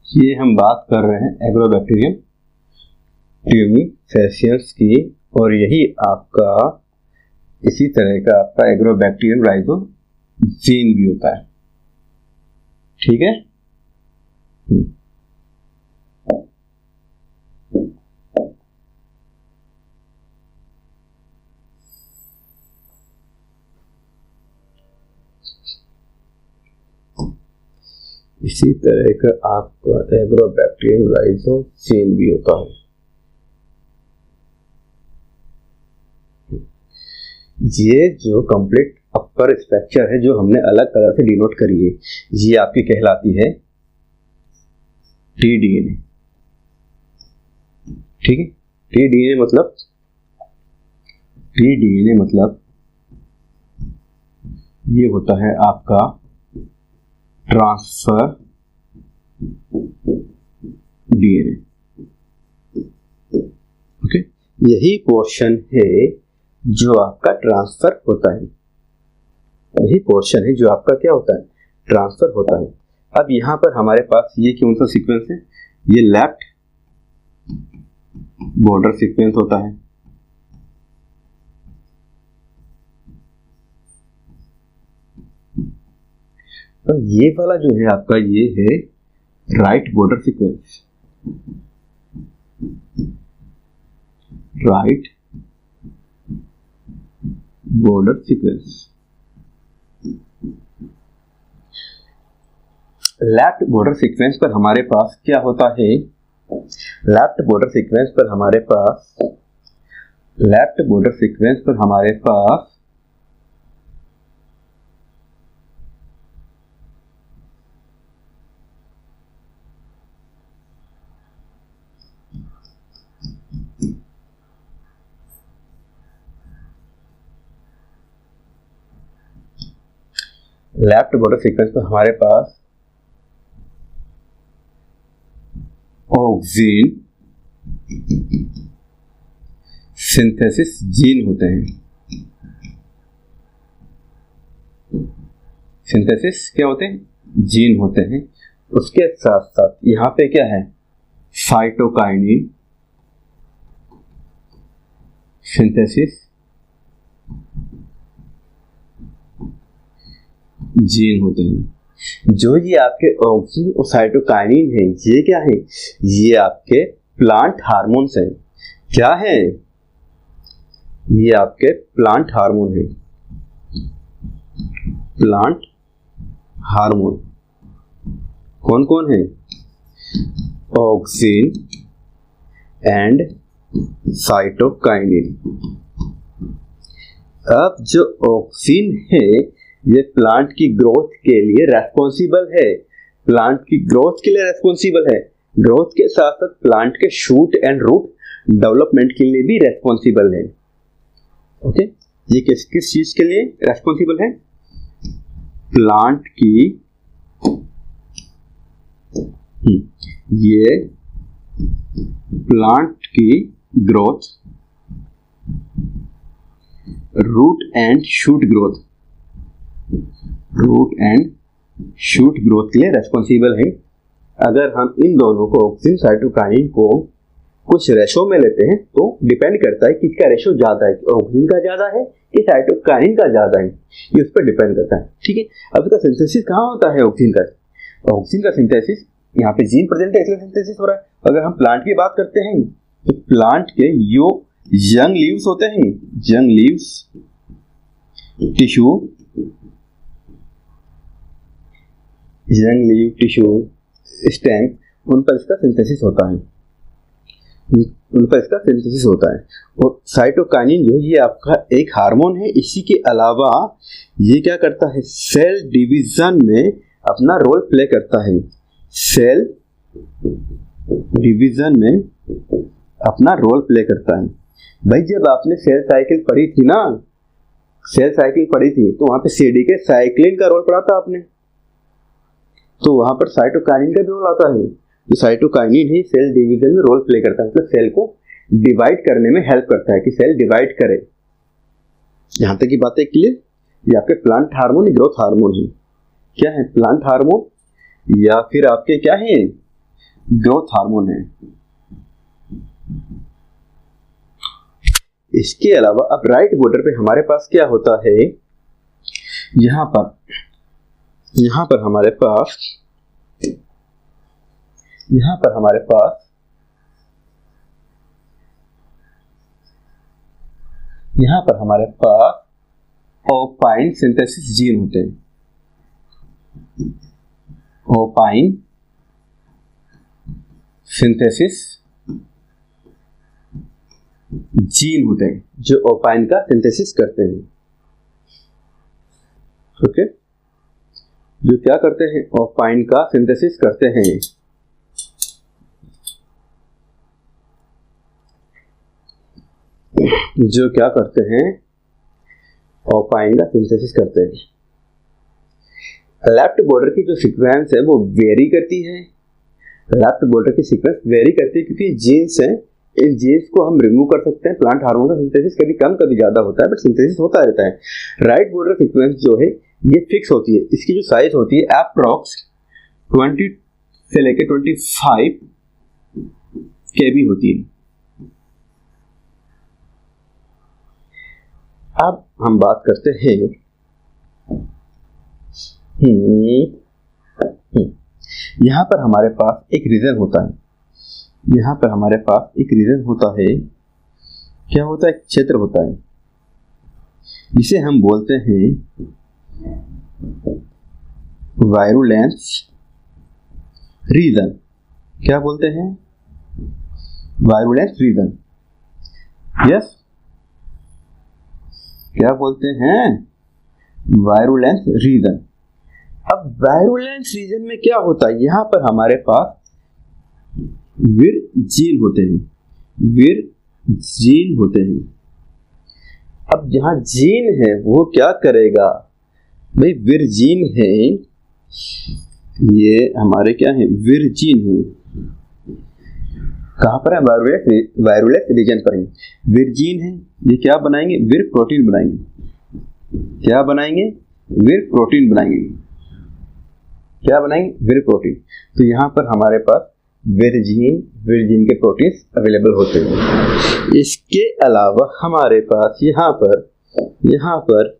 ये हम बात कर रहे हैं एग्रोबैक्टीरियम ट्यूमिफेसियंस की, और यही आपका इसी तरह का आपका एग्रोबैक्टीरियम लाइसोजीन भी होता है। ठीक है, इसी तरह का आपका एग्रोबैक्टीरियम लाइसोजीन भी होता है। ये जो कंप्लीट अपर स्ट्रक्चर है जो हमने अलग कलर से डिनोट करी है, ये आपकी कहलाती है टीडीएनए। ठीक है, टीडीएनए मतलब ये होता है आपका ट्रांसफर डीएनए। ओके, यही पोर्शन है जो आपका ट्रांसफर होता है, यही पोर्शन है जो आपका क्या होता है? ट्रांसफर होता है। अब यहां पर हमारे पास ये कौन सा सीक्वेंस है? ये लेफ्ट बॉर्डर सीक्वेंस होता है। तो ये वाला जो है आपका, ये है right border sequence. Right border sequence. Left border sequence पर हमारे पास क्या होता है? लेफ्ट बॉर्डर सीक्वेंस पर हमारे पास लेफ्ट बॉर्डर सीक्वेंस पर हमारे पास लेफ्ट बॉर्डर सीक्वेंस पर हमारे पास ऑक्सिन सिंथेसिस जीन होते हैं। सिंथेसिस क्या होते हैं? जीन होते हैं। उसके साथ साथ यहां पे क्या है? साइटोकाइनिन सिंथेसिस जीन होते हैं। जो ये आपके ऑक्सिन और साइटोकाइनिन है, ये क्या है? ये आपके प्लांट हार्मोन्स हैं। क्या है? ये आपके प्लांट हार्मोन है। प्लांट हार्मोन कौन कौन है? Auxin and cytokinin. अब जो ऑक्सिन है ये प्लांट की ग्रोथ के लिए रेस्पॉन्सिबल है। प्लांट की ग्रोथ के लिए रेस्पॉन्सिबल है। ग्रोथ के साथ साथ प्लांट के शूट एंड रूट डेवलपमेंट के लिए भी रेस्पॉन्सिबल है। ओके, ये किस किस चीज के लिए रेस्पॉन्सिबल है? प्लांट की ये प्लांट की growth, root and shoot growth, root and shoot growth के लिए रेस्पॉन्सिबल है। अगर हम इन दोनों को ऑक्सिन साइटोकाइनिन को कुछ रेशो में लेते हैं तो डिपेंड करता है कि इसका रेशो ज्यादा है, ऑक्सिन का ज्यादा है कि साइटोकाइनिन का ज्यादा है, ये उस पर डिपेंड करता है। ठीक है, अब इसका सिंथेसिस कहाँ होता है ऑक्सिन का? ऑक्सिन का सिंथेसिस यहाँ पे जीन प्रेजेंट है इसलिए सिंथेसिस हो रहा है। अगर हम प्लांट की बात करते हैं तो प्लांट के जो यंग लीव्स होते हैं, young leaves, tissue, young leave, tissue, stem, उन पर इसका सिंथेसिस होता है, उन पर इसका सिंथेसिस होता है। और साइटोकाइनिन जो है ये आपका एक हार्मोन है। इसी के अलावा ये क्या करता है? सेल डिवीजन में अपना रोल प्ले करता है। सेल डिवीजन में अपना रोल प्ले करता है। भाई जब आपने सेल साइकिल पढ़ी थी ना, सेल साइकिल पढ़ी थी तो वहां पे सीडीके साइक्लिन का रोल पढ़ा था आपने, तो वहां पर साइटोकाइनिन का भी रोल आता है। तो साइटोकाइनिन ही सेल डिवीजन में रोल प्ले करता है, मतलब सेल को डिवाइड करने में हेल्प करता है कि सेल डिवाइड करे। यहां तक की बातें क्लियर? ये आपके प्लांट हार्मोन, ग्रोथ हार्मोन है। क्या है? प्लांट हार्मोन या फिर आपके क्या है? ग्रोथ हार्मोन है। इसके अलावा अब राइट बॉर्डर पे हमारे पास क्या होता है? यहां पर हमारे पास ओपाइन सिंथेसिस जीन होते हैं। ओपाइन सिंथेसिस जीन होते हैं जो ओपाइन का सिंथेसिस करते हैं। ओके, जो क्या करते हैं? ओपाइन का सिंथेसिस करते हैं। जो क्या करते हैं? ओपाइन का सिंथेसिस करते हैं। लेफ्ट बॉर्डर की जो सीक्वेंस है वो वेरी करती है। लेफ्ट बॉर्डर की सीक्वेंस वेरी करती है क्योंकि जीन्स हैं, इन जीन्स को हम रिमूव कर सकते हैं। प्लांट हार्मोन का सिंथेसिस कभी कम कभी ज्यादा होता है, बट सिंथेसिस होता रहता है। राइट बॉर्डर सीक्वेंस जो है ये फिक्स होती है। इसकी जो साइज होती है अप्रॉक्स 20 से लेकर 25 kb होती है। अब हम बात करते हैं यहां पर हमारे पास एक रीजन होता है। यहाँ पर हमारे पास एक रीजन होता है, क्या होता है, एक क्षेत्र होता है जिसे हम बोलते हैं वायरुलेंस रीजन। क्या बोलते हैं, वायरुलेंस रीजन। यस, क्या बोलते हैं, वायरुलेंस रीजन। अब वायरुलेंस रीजन में क्या होता है, यहां पर हमारे पास विरजीन होते हैं, विरजीन होते हैं। अब जहां जीन है वो क्या करेगा भाई, विरजीन है, ये हमारे क्या है, विरजीन है। कहां पर है, वायरुलेंस रीजन पर है, विरजीन है। ये क्या बनाएंगे, विर प्रोटीन बनाएंगे। क्या बनाएंगे, विर प्रोटीन बनाएंगे। क्या बनाएंगे, विर प्रोटीन। तो यहां पर हमारे पास विरजीन के प्रोटीन्स अवेलेबल होते हैं। इसके अलावा हमारे पास यहाँ पर कहाँ पर,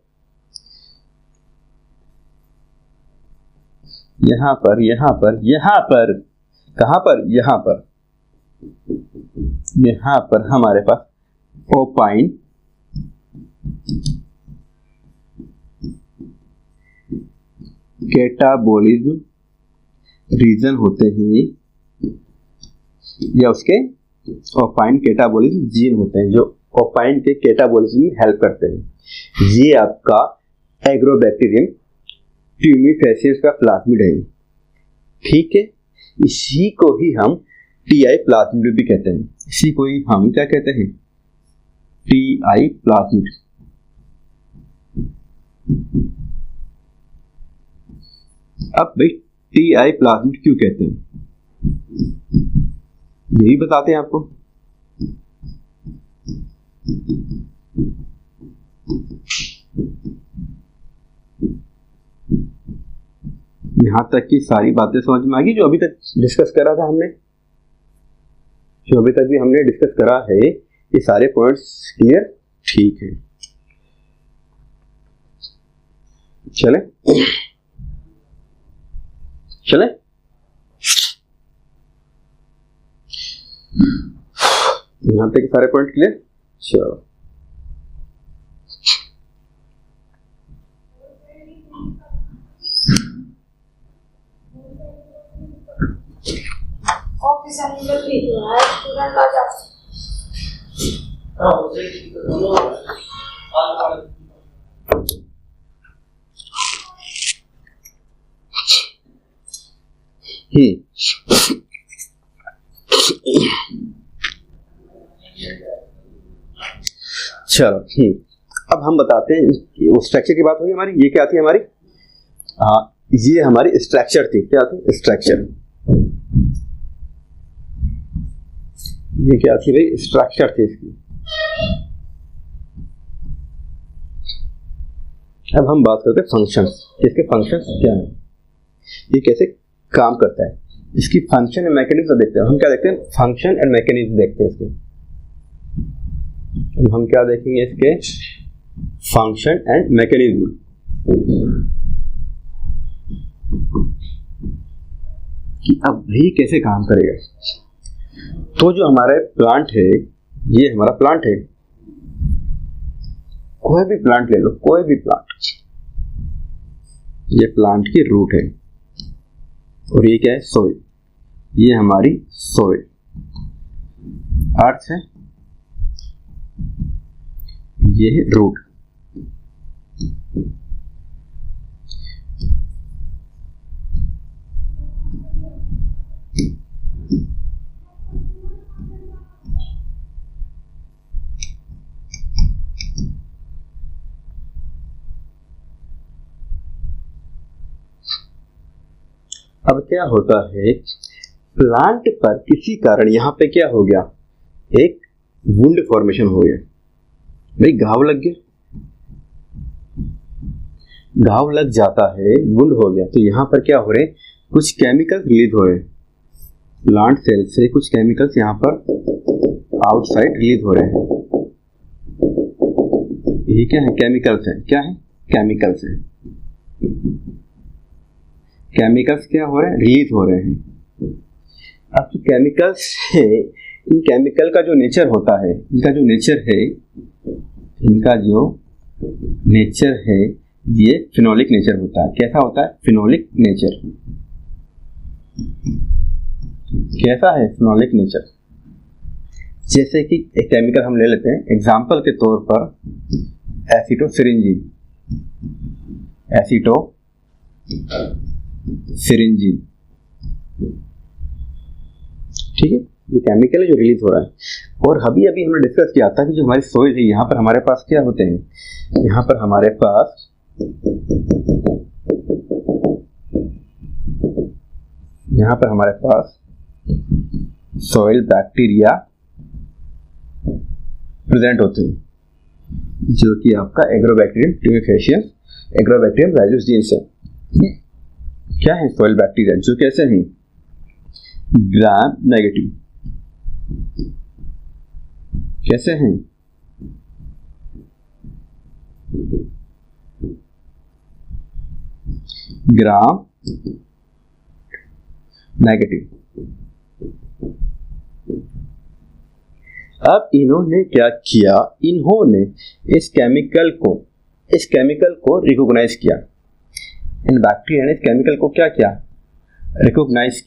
यहाँ पर हमारे पास ओपाइन कैटाबोलिज्म रीजन होते हैं, या उसके ओपाइन कैटाबोलिज्म जीन होते हैं जो ओपाइन के कैटाबोलिज्म में हेल्प करते हैं। ये आपका एग्रोबैक्टीरियम ट्यूमिफेसियस का प्लाज्मिड है, ठीक है। इसी को ही हम टीआई प्लाज्मिड भी कहते हैं। इसी को ही हम क्या कहते हैं, टीआई प्लाज्मिड। अब भाई टीआई प्लाज्मिड क्यों कहते हैं, यही बताते हैं आपको। यहां तक की सारी बातें समझ में आ गई जो अभी तक डिस्कस करा था हमने, जो अभी तक भी हमने डिस्कस करा है, ये सारे पॉइंट्स क्लियर, ठीक है। चले यहां तक सारे पॉइंट क्लियर। चलो चलो ठीक, अब हम बताते हैं वो स्ट्रक्चर की बात होगी हमारी। ये क्या थी हमारी, ये हमारी स्ट्रक्चर थी। क्या थी, स्ट्रक्चर। ये क्या थी भाई, स्ट्रक्चर थी इसकी। अब हम बात करते हैं फंक्शंस। इसके फंक्शंस क्या हैं, ये कैसे काम करता है, इसकी फंक्शन एंड मैकेनिज्म देखते हैं। हम क्या देखते हैं, फंक्शन एंड मैकेनिज्म देखते हैं इसके। हम क्या देखेंगे, इसके फंक्शन एंड मैकेनिज्म। कि अब भी कैसे काम करेगा। तो जो हमारा प्लांट है, ये हमारा प्लांट है, कोई भी प्लांट ले लो, कोई भी प्लांट, ये प्लांट की रूट है और ये क्या है, सोइल। ये हमारी सोइल, अर्थ है, ये है रूट। अब क्या होता है, प्लांट पर किसी कारण यहां पे क्या हो गया, एक वुंड फॉर्मेशन हो गया भाई, घाव लग गया, घाव लग जाता है, वुंड हो गया। तो यहां पर क्या हो रहे, कुछ केमिकल रिलीज हो रहे हैं प्लांट सेल से, कुछ केमिकल्स यहां पर आउटसाइड रिलीज हो रहे हैं। ये क्या है, केमिकल्स है। क्या है, केमिकल्स है। केमिकल्स क्या हो रहे हैं, रिलीज हो रहे हैं। अब जो केमिकल्स है, इन केमिकल का जो नेचर होता है, इनका जो नेचर है ये फिनोलिक नेचर होता है। कैसा होता है? Phenolic nature. कैसा है? Phenolic nature. जैसे कि एक केमिकल हम ले लेते हैं एग्जाम्पल के तौर पर एसिटोसिरिंजीन। ठीक है, ये केमिकल है जो रिलीज हो रहा है। और अभी हमने डिस्कस किया था कि जो हमारी सॉइल है, यहाँ पर हमारे पास क्या होते हैं? यहाँ पर हमारे पास सॉइल बैक्टीरिया प्रेजेंट होते हैं, जो कि आपका एग्रोबैक्टीरियम ट्यूमेफेशियस, एग्रोबैक्टीरियम राइजोस जीन्स है। क्या है सॉइल बैक्टीरिया? जो कैसे हैं? Gram negative. कैसे हैं? Gram negative. अब इन्होंने क्या किया? इन्होंने इस केमिकल को रिकॉग्नाइज किया। इन बैक्टीरिया ने इस केमिकल को क्या किया? रिकॉग्नाइज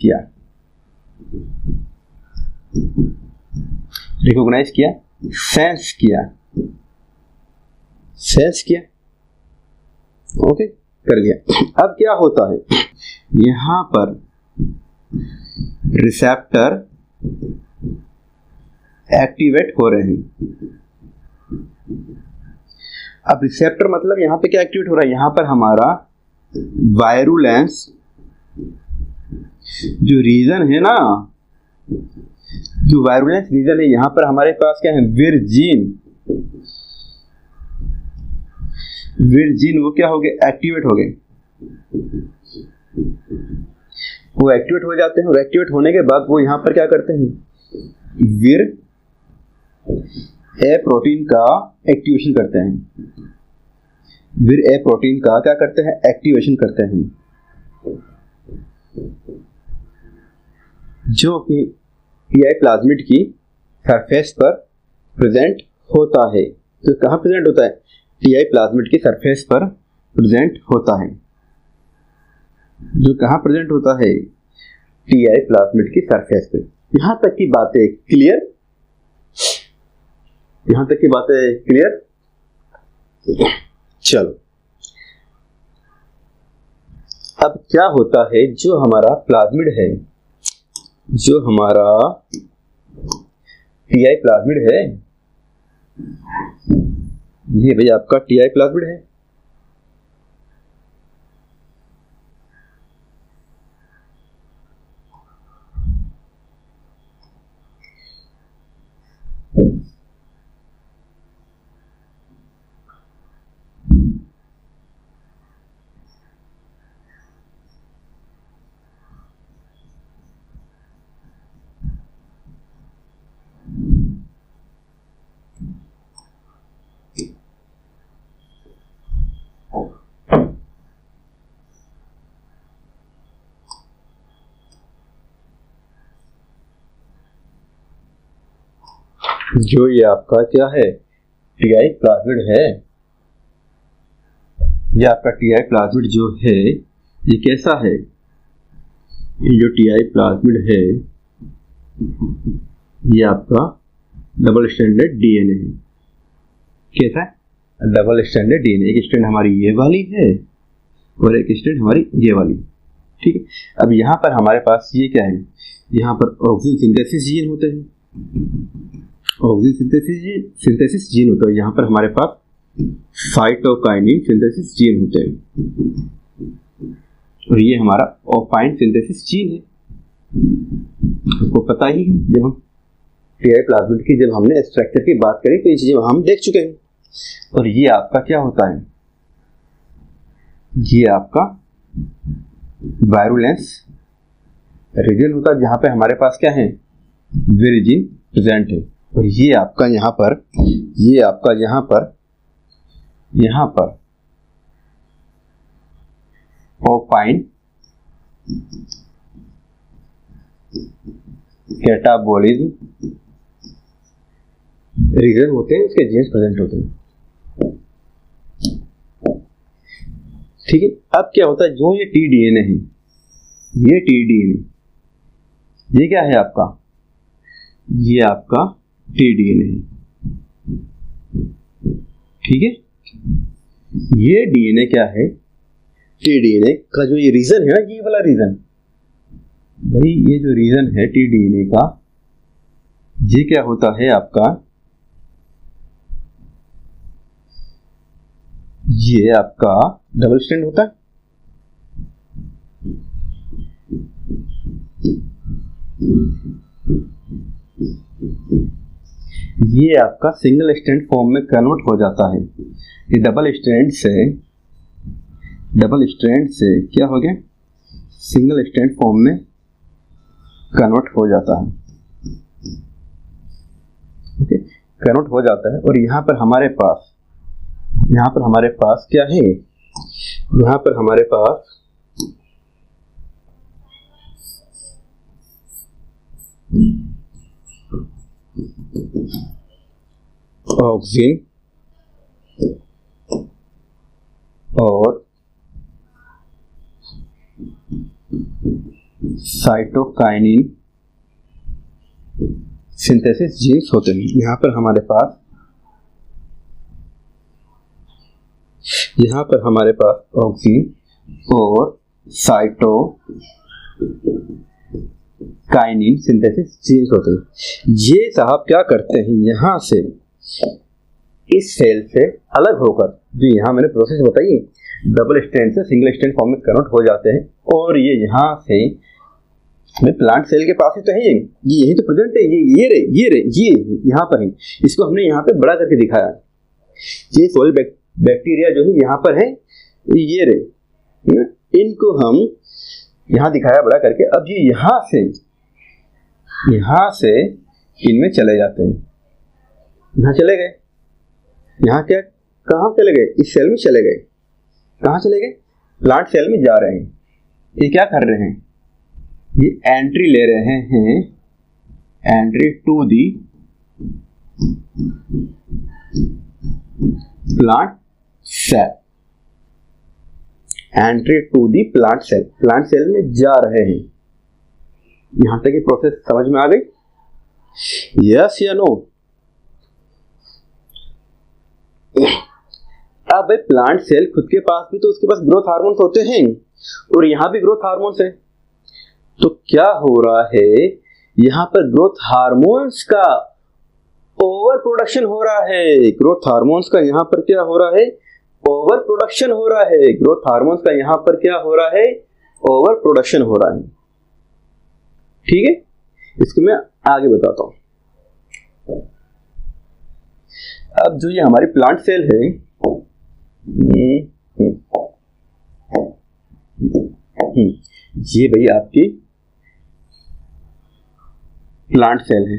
किया, सेंस किया। ओके, कर लिया। अब क्या होता है? यहां पर रिसेप्टर एक्टिवेट हो रहे हैं। अब रिसेप्टर मतलब यहां पे क्या एक्टिवेट हो रहा है? यहां पर हमारा वायरुलेंस जो रीजन है ना, जो वायरुलेंस रीजन है, यहां पर हमारे पास क्या है? विरजीन वो क्या हो गए? एक्टिवेट हो गए। वो एक्टिवेट हो जाते हैं और एक्टिवेट होने के बाद वो यहां पर क्या करते हैं? विर ए प्रोटीन का एक्टिवेशन करते हैं। विर ए प्रोटीन का क्या करते हैं? एक्टिवेशन करते हैं, जो कि टीआई प्लाज्मिड की सरफेस पर प्रेजेंट होता है। तो कहां प्रेजेंट होता है? टीआई प्लाज्मिड की सरफेस पर प्रेजेंट होता है। जो कहां प्रेजेंट होता है? टीआई प्लाज्मिड की सरफेस पे। यहां तक की बातें क्लियर? चलो, अब क्या होता है? जो हमारा प्लाज्मिड है, जो हमारा टीआई प्लाज्मिड है, ये भाई आपका टीआई प्लाज्मिड है। जो ये आपका क्या है? टीआई प्लाज्मिड है। ये आपका टीआई प्लाज्मिड जो है, ये कैसा है? ये जो टीआई प्लाज्मिड है, ये आपका डबल स्ट्रैंडेड डीएनए है। कैसा है? Double stranded DNA. एक स्ट्रैंड हमारी ये वाली है और एक स्ट्रैंड हमारी ये वाली। ठीक है, अब यहां पर हमारे पास ये क्या है? यहां पर ऑक्सीजन सिंथेसिस जीन होते हैं। ऑक्सीजन सिंथेसिस जीन होता है। यहाँ पर हमारे पास साइटोकाइनिन सिंथेसिस जीन होते हैं, और ये हमारा ओपाइन सिंथेसिस जीन है। आपको पता ही है, जब हम टीआई प्लाज्मिड की जब हमने स्ट्रक्चर की बात करी तो ये चीजें हम देख चुके हैं। और ये आपका क्या होता है? ये आपका वायरुलेंस रीजन होता है, जहां पे हमारे पास क्या है? विरजीन प्रेजेंट है। और ये आपका यहाँ पर ओपाइन कैटाबॉलिज्म रीजन होते हैं, उसके जीन्स प्रेजेंट होते हैं। ठीक है, अब क्या होता है, जो ये टीडीएनए है, ये टीडीएनए, ये क्या है आपका, ये आपका टीडीएनए है। ठीक है, ये डीएनए क्या है, टीडीएनए का जो ये रीजन है ना, ये वाला रीजन भाई, ये जो रीजन है टीडीएनए का, ये क्या होता है आपका, ये आपका डबल स्ट्रैंड होता है। ये आपका सिंगल स्ट्रैंड फॉर्म में कन्वर्ट हो जाता है। ये डबल स्ट्रैंड से क्या हो गया, सिंगल स्ट्रैंड फॉर्म में कन्वर्ट हो जाता है। ओके, कन्वर्ट हो जाता है। और यहाँ पर हमारे पास क्या है, यहाँ पर हमारे पास ऑक्सिन और साइटोकाइनिन सिंथेसिस जीन्स होते हैं। यहाँ पर हमारे पास ऑक्सिन और साइटोकाइनिन सिंथेसिस जीन्स होते हैं। ये साहब क्या करते हैं, यहाँ से इस सेल से अलग होकर, जो यहाँ मैंने प्रोसेस बताई, डबल स्ट्रैंड से सिंगल स्ट्रैंड फॉर्म में कन्वर्ट हो जाते हैं। और ये यहाँ से प्लांट सेल के पास ही तो है, ये यही तो प्रेजेंट है, ये यहाँ पर है। इसको हमने यहाँ पे बड़ा करके दिखाया। ये सोल बैक्टीरिया जो है यहाँ पर है, ये रहे, इनको हम यहाँ दिखाया बड़ा करके। अब ये यहाँ से इनमें चले जाते हैं, यहाँ चले गए, यहाँ क्या, कहाँ चले गए, इस सेल में चले गए। कहाँ चले गए, प्लांट सेल में जा रहे हैं। ये क्या कर रहे हैं, ये एंट्री ले रहे हैं, entry to the plant cell, entry to the plant cell में जा रहे हैं। यहां तक ये प्रोसेस समझ में आ गई, यस या नो? अब भाई प्लांट सेल खुद के पास भी तो उसके पास ग्रोथ हार्मोन्स होते हैं, और यहां भी ग्रोथ हार्मोन्स है। तो क्या हो रहा है, यहां पर ग्रोथ हार्मोन्स का ओवर प्रोडक्शन हो रहा है। ग्रोथ हार्मोन्स का यहां पर क्या हो रहा है, ओवर प्रोडक्शन हो रहा है। ग्रोथ हार्मोन्स का यहां पर क्या हो रहा है, ओवर प्रोडक्शन हो रहा है। ठीक है, इसको मैं आगे बताता हूं। अब जो ये हमारी प्लांट सेल है, ये भाई आपकी प्लांट सेल है।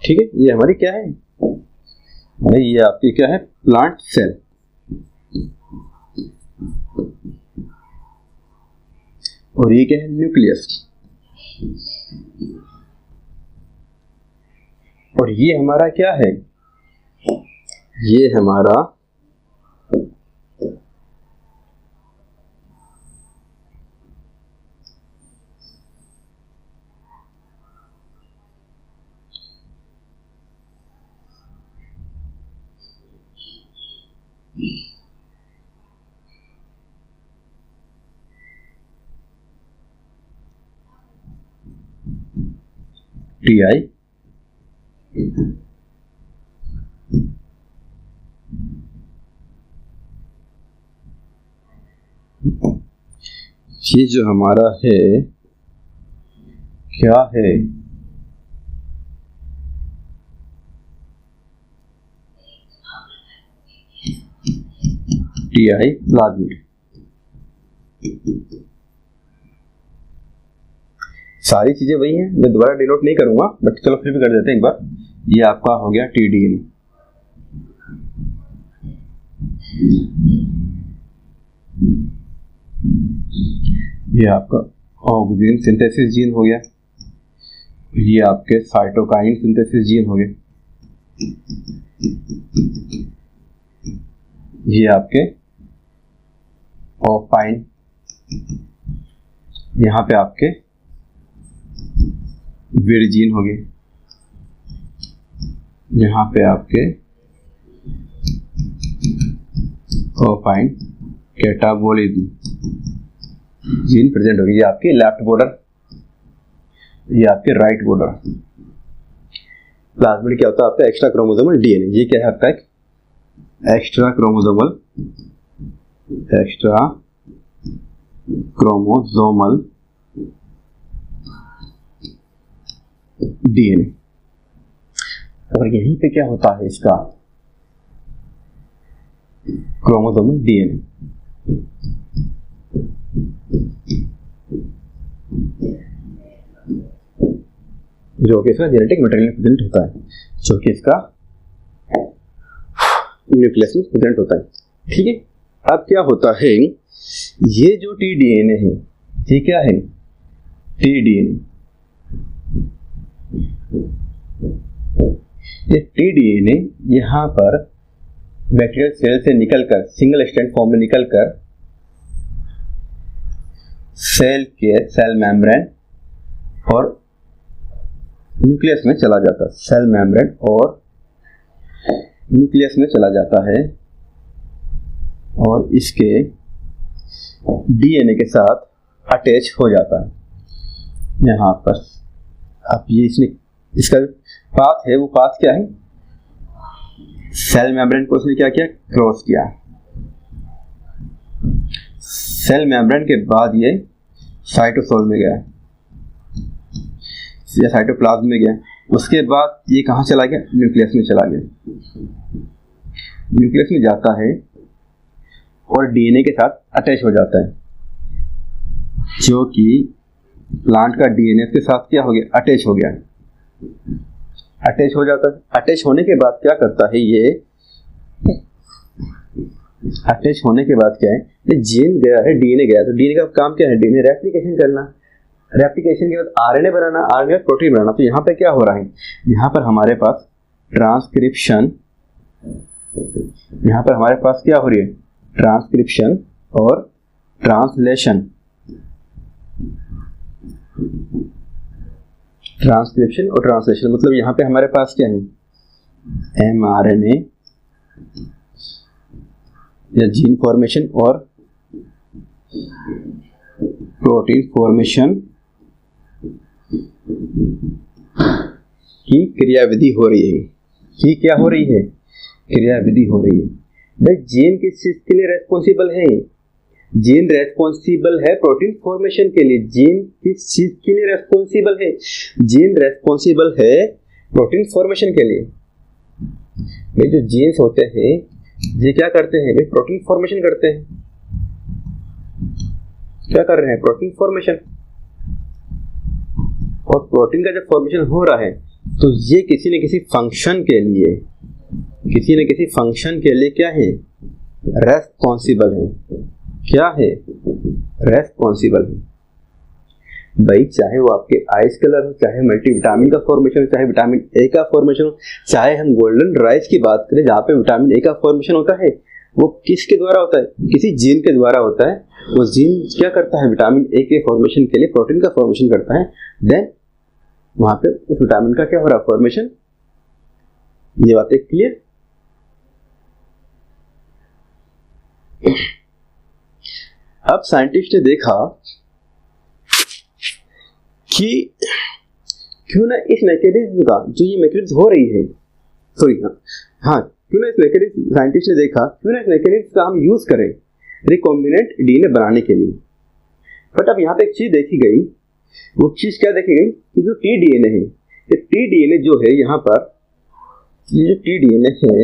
ठीक है, ये हमारी क्या है भाई, ये आपकी क्या है, प्लांट सेल। और ये क्या है, न्यूक्लियस। और ये हमारा क्या है, ये हमारा TI, ये जो हमारा है क्या है, TI प्लाज्मिड। सारी चीजें वही हैं, मैं दोबारा डिनोट नहीं करूंगा, बट चलो फिर भी कर देते हैं एक बार। ये आपका हो गया TDNA। ये आपका ऑक्सीजन सिंथेसिस जीन हो गया। ये आपके साइटोकाइन सिंथेसिस जीन हो गए। ये आपके ओपाइन, यहाँ पे आपके विड जीन हो गए। यहाँ पे आपके ओपाइन कैटाबोलिज्म जीन प्रेजेंट होगी। ये आपकी लेफ्ट बॉर्डर, ये आपके राइट बॉर्डर। प्लाज्मिड क्या होता है आपका एक्स्ट्रा क्रोमोसोमल डीएनए। ये क्या है आपका एक एक्स्ट्रा क्रोमोसोमल डीएनए। और यहीं पे क्या होता है इसका क्रोमोसोमल डीएनए। जो कि इसका जेनेटिक मटेरियल में प्रेजेंट होता है, जो कि इसका न्यूक्लियस में प्रेजेंट होता है। ठीक है, अब क्या होता है, ये जो TDNA है, ये क्या है TDNA। ये TDNA यहाँ पर बैक्टीरियल सेल से निकलकर सिंगल स्ट्रैंड फॉर्म में निकलकर सेल के सेल मेम्ब्रेन और न्यूक्लियस में चला जाता है। सेल मेम्ब्रेन और न्यूक्लियस में चला जाता है और इसके DNA के साथ अटैच हो जाता है। यहाँ पर अब ये इसने इसका पाथ है, वो पाथ क्या है, सेल मेम्ब्रेन को उसने क्या किया, क्रॉस किया। सेल मेम्ब्रेन के बाद ये साइटोसोल में गया या साइटोप्लाज्म में गया। उसके बाद ये कहाँ चला गया, न्यूक्लियस में चला गया। न्यूक्लियस में जाता है और DNA के साथ अटैच हो जाता है, जो कि प्लांट का DNA के साथ क्या हो गया, अटैच हो गया। अटैच हो जाता है। अटैच होने के बाद क्या करता है, ये अटैच होने के बाद क्या है, ये जीन गया है, DNA गया, तो DNA का काम क्या है, DNA रेप्लिकेशन करना। रेप्लिकेशन के बाद RNA बनाना, RNA प्रोटीन बनाना। तो यहाँ पे क्या हो रहा है, यहाँ पर हमारे पास ट्रांसक्रिप्शन, यहाँ पर हमारे पास क्या हो रही है, ट्रांसक्रिप्शन और ट्रांसलेशन। ट्रांसक्रिप्शन और ट्रांसलेशन मतलब यहाँ पे हमारे पास क्या है, mRNA या जीन फॉर्मेशन और प्रोटीन फॉर्मेशन की क्रियाविधि हो रही है। की क्या हो रही है, क्रियाविधि हो रही है। भाई जीन किस चीज के लिए रेस्पॉन्सिबल है, जीन रेस्पॉन्सिबल है प्रोटीन फॉर्मेशन के लिए। जीन किस चीज के लिए रेस्पॉन्सिबल है, जीन रेस्पॉन्सिबल है प्रोटीन फॉर्मेशन के लिए। भाई जो जीन्स होते हैं ये क्या करते हैं, भाई प्रोटीन फॉर्मेशन करते हैं। क्या कर रहे हैं, प्रोटीन फॉर्मेशन। और प्रोटीन का जब फॉर्मेशन हो रहा है तो ये किसी न किसी फंक्शन के लिए, किसी न किसी फंक्शन के लिए क्या है, रेस्पॉन्सिबल है। क्या है, रेस्पॉन्सिबल है। भाई चाहे वो आपके आइस कलर हो, चाहे मल्टीविटामिन का फॉर्मेशन हो, चाहे विटामिन ए का फॉर्मेशन हो, चाहे हम गोल्डन राइस की बात करें जहाँ पे विटामिन ए का फॉर्मेशन होता है, वो किसके द्वारा होता है, किसी जीन के द्वारा होता है। वो जीन क्या करता है, विटामिन ए के फॉर्मेशन के लिए प्रोटीन का फॉर्मेशन करता है। देन वहां पे उस विटामिन का क्या हो रहा है, फॉर्मेशन। ये बात है क्लियर। अब साइंटिस्ट ने देखा कि क्यों ना इस मैकेनिज्म का, जो ये मैकेनिज्म हो रही है, सॉरी हाँ क्यों ना इस मैकेनिज्म, साइंटिस्ट ने देखा क्यों ना इस मैकेनिज्म का हम यूज करें रिकॉम्बिनेंट डीएनए बनाने के लिए। बट अब यहाँ पे एक चीज देखी गई, वो चीज क्या देखी गई कि जो TDNA है, ये TDNA जो है यहाँ पर, ये जो TDNA है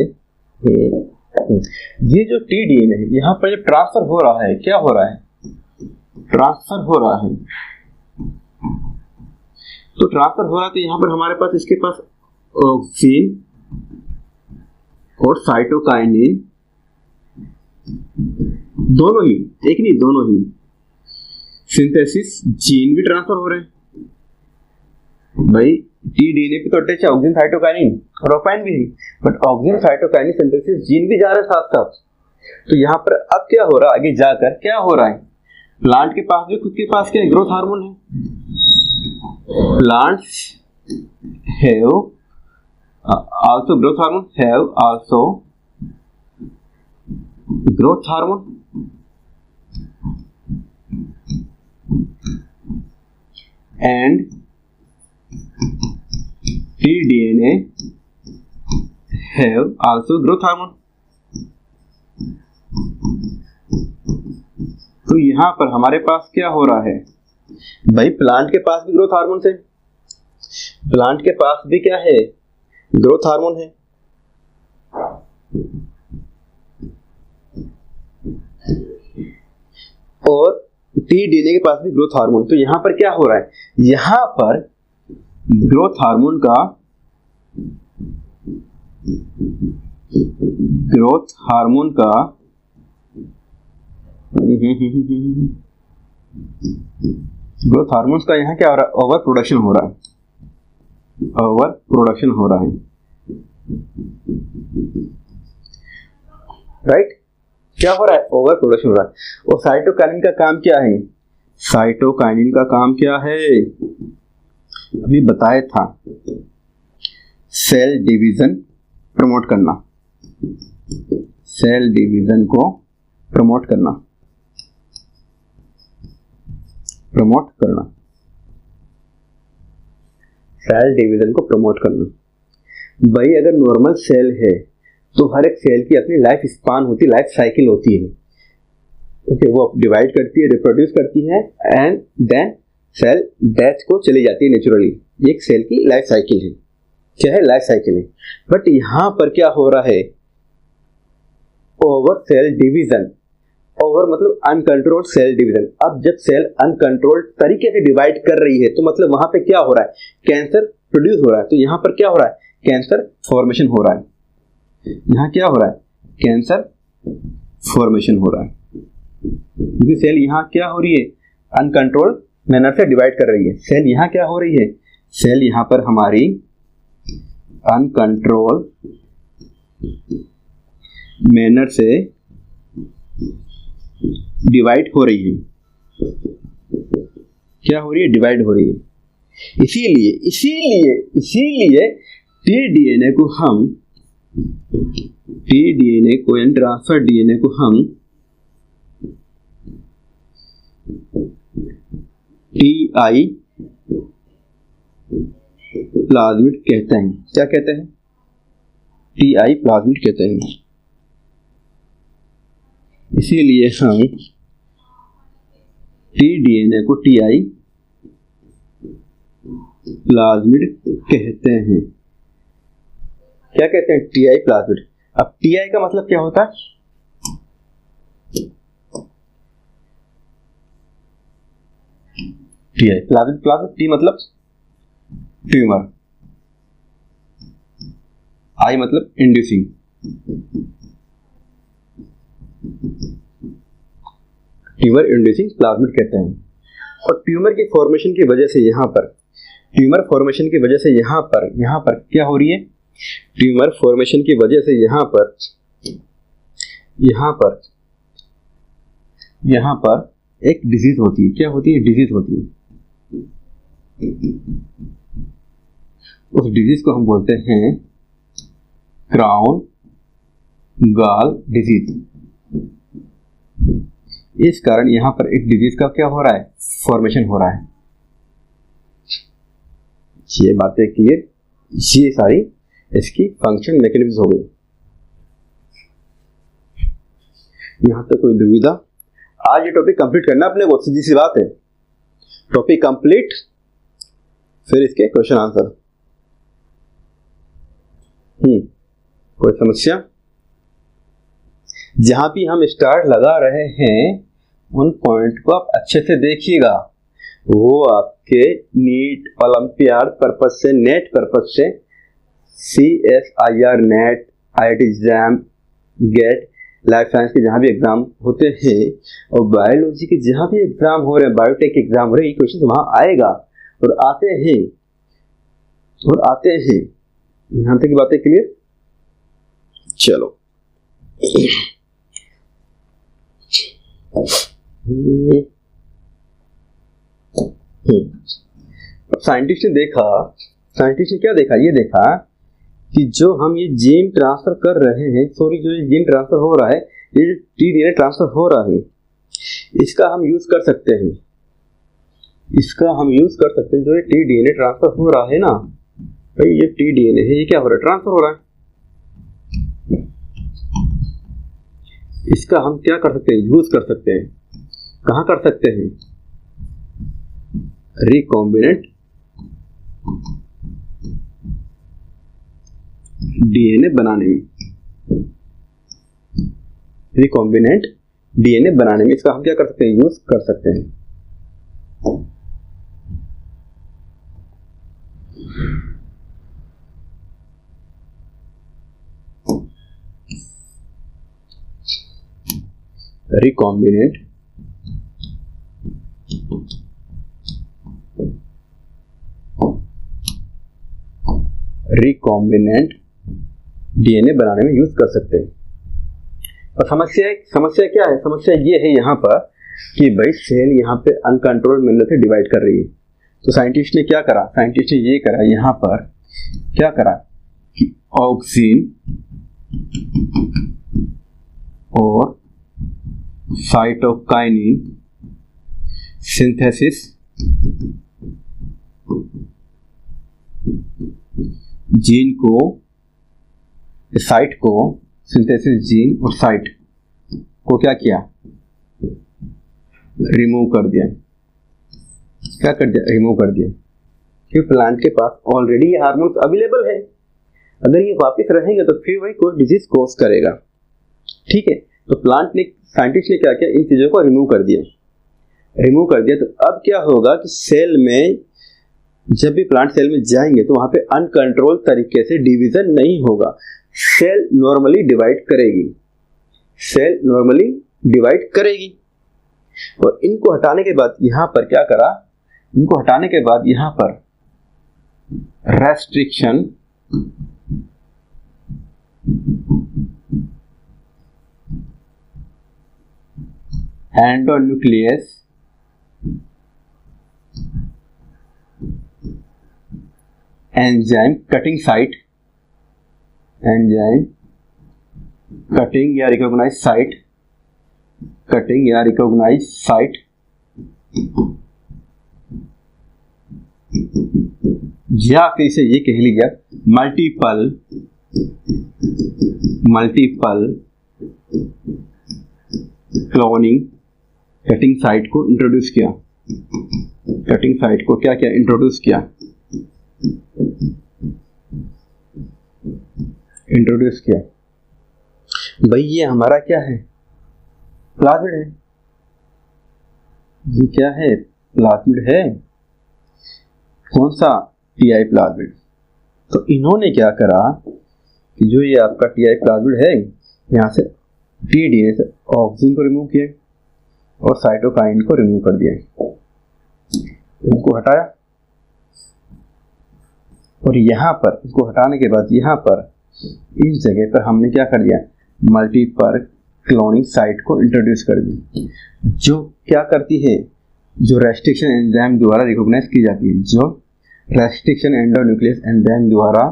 ये जो टीडीएनए है यहाँ पर जब ट्रांसफर हो रहा है, क्या हो रहा है, ट्रांसफर हो रहा है। तो ट्रांसफर हो रहा है तो यहाँ पर हमारे पास, इसके पास ऑक्सीन और साइटोकाइनिन दोनों ही, एक नहीं दोनों ही, सिंथेसिस जीन भी ट्रांसफर हो रहे हैं। भाई टीडीएनए पे तो अटैच है ऑक्सीन साइटोकाइनिन और प्रोपाइन भी है, but oxygen cytokinin synthesis gene भी जा रहा है साथ साथ। तो यहाँ पर अब क्या हो रहा है, आगे जाकर क्या हो रहा है, प्लांट के पास भी खुद के पास क्या ग्रोथ हार्मोन है। Plants have also growth hormone, have also growth hormone, and tDNA have also growth hormone। तो यहां पर हमारे पास क्या हो रहा है भाई, प्लांट के पास भी ग्रोथ हार्मोन है, प्लांट के पास भी क्या है, ग्रोथ हार्मोन है। और टीडीएनए के पास भी ग्रोथ हार्मोन। तो यहां पर क्या हो रहा है, यहां पर ग्रोथ हार्मोन का ग्रोथ हार्मोन्स का यहाँ क्या हो रहा है, ओवर प्रोडक्शन हो रहा है, ओवर प्रोडक्शन हो रहा है, राइट। क्या हो रहा है, ओवर प्रोडक्शन हो रहा है। और साइटोकाइनिन का काम क्या है, साइटोकाइनिन का काम क्या है, अभी बताया था, सेल डिवीजन प्रमोट करना, सेल डिवीजन को प्रमोट करना, प्रमोट करना, सेल डिवीजन को प्रमोट करना। भाई अगर नॉर्मल सेल है तो हर एक सेल की अपनी लाइफ स्पान होती है, लाइफ साइकिल होती है। ओके, वो डिवाइड करती है, रिप्रोड्यूस करती है, एंड देन सेल डेथ को चली जाती है नेचुरली। एक सेल की लाइफ साइकिल है, क्या है, लाइफ साइकिल है। बट यहां पर क्या हो रहा है, ओवर सेल डिवीजन, ओवर मतलब अनकंट्रोल्ड सेल डिवीजन। अब जब सेल अनकंट्रोल्ड तरीके से डिवाइड कर रही है तो मतलब वहां पे क्या हो रहा है, कैंसर प्रोड्यूस हो रहा है। तो यहां पर क्या हो रहा है, कैंसर फॉर्मेशन हो रहा है। यहां क्या हो रहा है, कैंसर फॉर्मेशन हो रहा है, क्योंकि सेल यहां क्या हो रही है, अनकंट्रोल्ड मैनर से डिवाइड कर रही है। सेल यहां क्या हो रही है, सेल यहां पर हमारी अनकंट्रोल्ड मैनर से डिवाइड हो रही है। क्या हो रही है, डिवाइड हो रही है। इसीलिए इसीलिए इसीलिए टीडीएनए को हम, टीडीएनए को यानी ट्रांसफर डीएनए को हम टीआई प्लाज्मिड कहते हैं। क्या कहते हैं, टीआई प्लाज्मिड कहते हैं। इसीलिए हम टीडीएनए को टीआई प्लाज्मिड कहते हैं। क्या कहते हैं, टीआई प्लाज्मिड। अब टीआई का मतलब क्या होता है, टीआई प्लाज्मिड, प्लाज्मिड टी मतलब ट्यूमर, आई मतलब इंड्यूसिंग। ट्यूमर इंड्यूसिंग प्लाज्मिड कहते हैं। और ट्यूमर की फॉर्मेशन की वजह से यहां पर, ट्यूमर फॉर्मेशन की वजह से यहां पर क्या हो रही है, ट्यूमर फॉर्मेशन की वजह से यहां पर एक डिजीज होती है। क्या होती है, डिजीज होती है। उस डिजीज को हम बोलते हैं क्राउन गाल डिजीज। इस कारण यहां पर एक डिजीज का क्या हो रहा है, फॉर्मेशन हो रहा है। ये बातें क्लियर, ये सारी इसकी फंक्शन मैकेनिज्म हो गई। यहां तक कोई दुविधा, आज ये टॉपिक कंप्लीट करना अपने को, सीधी सी बात है। टॉपिक कंप्लीट, फिर इसके क्वेश्चन आंसर। कोई समस्या? जहां भी हम स्टार लगा रहे हैं उन पॉइंट को आप अच्छे से देखिएगा, वो आपके नीट, ओलंपियाड पर्पज से, नेट पर्पज से, CSIR NET, IIT exam, GATE, life science के जहां भी एग्जाम होते हैं और बायोलॉजी के जहां भी एग्जाम हो रहे हैं, बायोटेक के एग्जाम हो रहे हैं, ये क्वेश्चन वहां आएगा और आते हैं और आते हैं। यहां तक की बातें क्लियर? चलो साइंटिस्ट ने देखा, साइंटिस्ट ने क्या देखा, ये देखा कि जो हम ये जीन ट्रांसफर कर रहे हैं, जो ये जीन ट्रांसफर हो रहा है, ये टीडीएनए ट्रांसफर हो रहा है, इसका हम यूज कर सकते हैं, इसका हम यूज कर सकते हैं। जो ये टीडीएनए ट्रांसफर हो रहा है ना भाई, ये टीडीएनए है, ये क्या हो रहा है, ट्रांसफर हो रहा है, इसका हम क्या कर सकते हैं, यूज कर सकते हैं। कहां कर सकते हैं? रिकॉम्बिनेंट डीएनए बनाने में, रिकॉम्बिनेंट डीएनए बनाने में इसका हम क्या कर सकते हैं, यूज कर सकते हैं। रिकॉम्बिनेंट डीएनए बनाने में यूज कर सकते हैं। और समस्या क्या है? समस्या ये है यहाँ पर कि भाई सेल यहाँ पे अनकंट्रोल्ड मैनर से डिवाइड कर रही है। तो साइंटिस्ट ने क्या करा, साइंटिस्ट ने ये करा, यहाँ पर क्या करा कि ऑक्सीन और साइटोकाइनिन सिंथेसिस जीन को, साइट को, सिंथेसिस जीन और साइट को क्या किया, रिमूव कर दिया। क्या कर दिया? रिमूव कर दिया। क्योंकि प्लांट के पास ऑलरेडी ये हार्मोन्स अवेलेबल है, अगर ये वापस रहेंगे तो फिर वही कोई डिजीज कॉज करेगा। ठीक है, तो प्लांट ने, साइंटिस्ट ने क्या किया, इन चीजों को रिमूव कर दिया, रिमूव कर दिया। तो अब क्या होगा कि सेल में, जब भी प्लांट सेल में जाएंगे तो वहां पे अनकंट्रोल तरीके से डिवीजन नहीं होगा, सेल नॉर्मली डिवाइड करेगी, सेल नॉर्मली डिवाइड करेगी। और इनको हटाने के बाद यहां पर क्या करा, इनको हटाने के बाद यहां पर restriction endonuclease enzyme cutting site, enzyme cutting या रिकॉग्नाइज साइट, कटिंग या रिकॉग्नाइज साइट, या फिर इसे ये कह लिया मल्टीपल क्लोनिंग कटिंग साइट को इंट्रोड्यूस किया, कटिंग साइट को क्या किया, इंट्रोड्यूस किया, इंट्रोड्यूस किया। भाई ये हमारा क्या है, प्लाज्मिड है, ये क्या है, प्लाज्मिड है। कौन सा? TI plasmid. तो इन्होंने क्या करा कि जो ये आपका टीआई प्लाज्मिड है, यहां से टीडीएनए से ऑक्सीजन को रिमूव किया और साइटोकाइन को रिमूव कर दिया, इनको हटाया। और यहां पर इसको हटाने के बाद यहां पर इस जगह पर हमने क्या कर दिया, मल्टीपल क्लोनिंग साइट को इंट्रोड्यूस कर दी, जो क्या करती है, जो रेस्ट्रिक्शन एंजाइम द्वारा रिकॉग्नाइज की जाती है, जो रेस्ट्रिक्शन एंडोन्यूक्लियस एंजाइम द्वारा,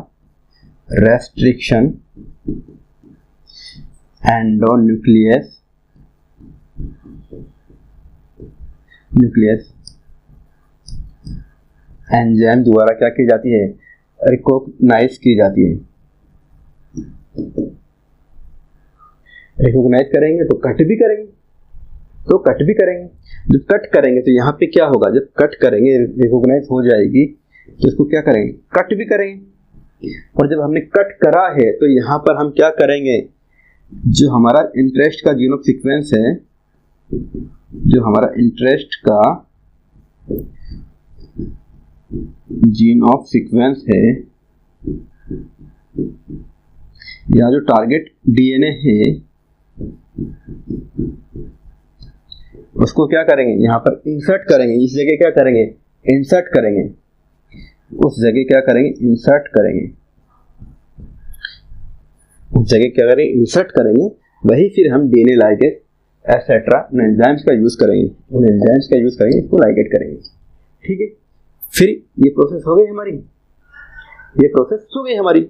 रेस्ट्रिक्शन एंडोन्यूक्लियस एंजाइम द्वारा क्या की जाती है, रिकॉग्नाइज की जाती है। रिकॉग्नाइज करेंगे तो कट भी करेंगे, तो कट भी करेंगे। जब कट करेंगे तो यहाँ पे क्या होगा, जब कट करेंगे रिकॉग्नाइज हो जाएगी तो इसको क्या करेंगे, कट भी करेंगे। और जब हमने कट करा है तो यहाँ पर हम क्या करेंगे, जो हमारा इंटरेस्ट का जीन ऑफ सीक्वेंस है, जो हमारा इंटरेस्ट का जीन ऑफ सीक्वेंस है या जो टारगेट डीएनए है, उसको क्या करेंगे, यहाँ पर इंसर्ट करेंगे। इस जगह क्या करेंगे, इंसर्ट करेंगे। उस जगह क्या करेंगे, इंसर्ट करेंगे। उस जगह क्या करेंगे, इंसर्ट करेंगे। वही फिर हम डीएनए लाइगेट एटसेट्रा उन एंजाइम्स का यूज करेंगे, उन एंजाइम्स का यूज करेंगे, इसको लाइगेट करेंगे। ठीक है, फिर ये प्रोसेस हो गई हमारी, ये प्रोसेस हो गई हमारी।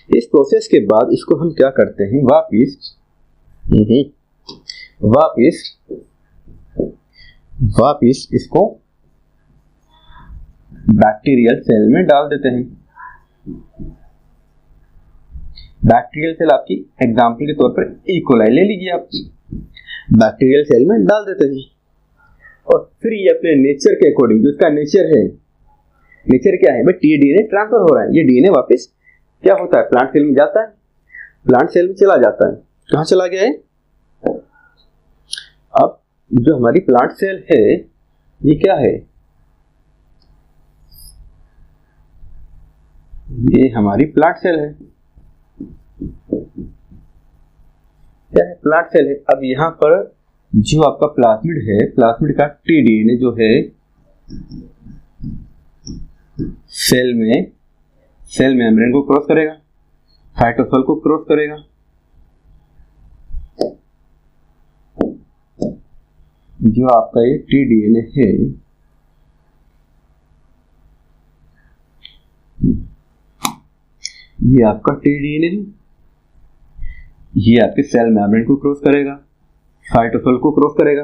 इस प्रोसेस के बाद इसको हम क्या करते हैं, वापिस इसको बैक्टीरियल सेल में डाल देते हैं। बैक्टीरियल सेल आपकी एग्जाम्पल के तौर पर ई कोलाई ले लीजिए आप, बैक्टीरियल सेल में डाल देते हैं। और फिर ये अपने नेचर के अकॉर्डिंग, जो इसका नेचर है, नेचर क्या है भाई, डीएनए ट्रांसफर हो रहा है। ये डीएनए वापस क्या होता है, प्लांट सेल में जाता है, प्लांट सेल में चला जाता है। कहाँ चला गया है, अब जो हमारी प्लांट सेल है ये क्या है, ये हमारी प्लांट सेल है। क्या है, प्लांट सेल है। अब यहाँ पर जो आपका प्लाज्मिड है, प्लाज्मिड का टीडीएनए जो है सेल मेम्ब्रेन को क्रॉस करेगा, साइटोसोल को क्रॉस करेगा। जो आपका ये टीडीएनए है, ये आपका टीडीएनए है, ये आपके सेल मेम्ब्रेन को क्रॉस करेगा, साइटोसोल को क्रॉस करेगा,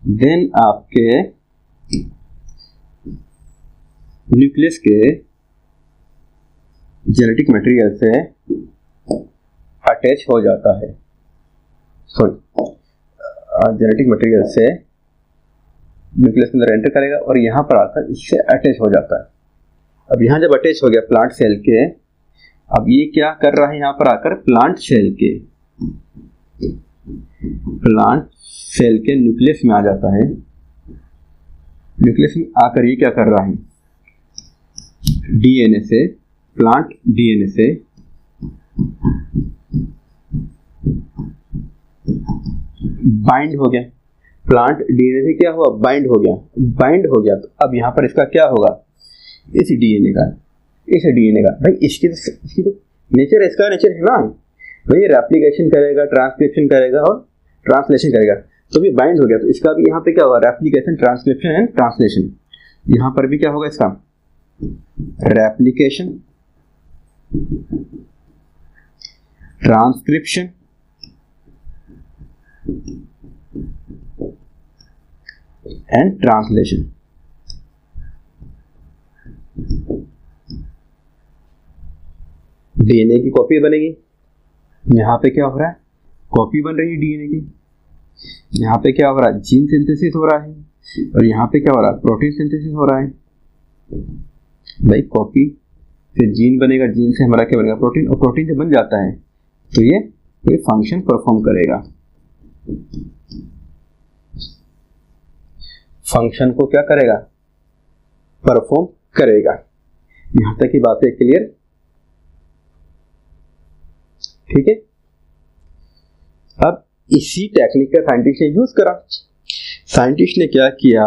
देन आपके न्यूक्लियस के जेनेटिक मटेरियल से अटैच हो जाता है, जेनेटिक मटेरियल से न्यूक्लियस के अंदर एंटर करेगा और यहाँ पर आकर इससे अटैच हो जाता है। अब यहाँ जब अटैच हो गया प्लांट सेल के, अब ये क्या कर रहा है, यहाँ पर आकर प्लांट सेल के न्यूक्लियस में आ जाता है। न्यूक्लियस में आकर ये क्या कर रहा है, डीएनए से, प्लांट डीएनए से बाइंड हो गया, प्लांट डीएनए से क्या हुआ, बाइंड हो गया, बाइंड हो गया। तो अब यहाँ पर इसका क्या होगा, इस डीएनए का भाई इसकी तो नेचर, इसका नेचर है ना भाई, रेप्लिकेशन करेगा, ट्रांसक्रिप्शन करेगा और ट्रांसलेशन करेगा। तो ये बाइंड हो गया, तो इसका भी यहाँ पे क्या होगा, रेप्लिकेशन, ट्रांसक्रिप्शन एंड ट्रांसलेशन। यहाँ पर भी क्या होगा इसका, replication, transcription and translation. DNA की कॉपी बनेगी, यहाँ पे क्या हो रहा है, कॉपी बन रही है डीएनए की। यहाँ पे क्या हो रहा है, जीन सिंथेसिस हो रहा है, और यहाँ पे क्या हो रहा है, प्रोटीन सिंथेसिस हो रहा है। भाई कॉपी से जीन बनेगा, जीन से हमारा क्या बनेगा, प्रोटीन, और प्रोटीन जब बन जाता है तो ये कोई फंक्शन परफॉर्म करेगा। फंक्शन को क्या करेगा, परफॉर्म करेगा। यहां तक की बात है क्लियर, ठीक है। अब इसी टेक्निक का साइंटिस्ट ने यूज करा। साइंटिस्ट ने क्या किया,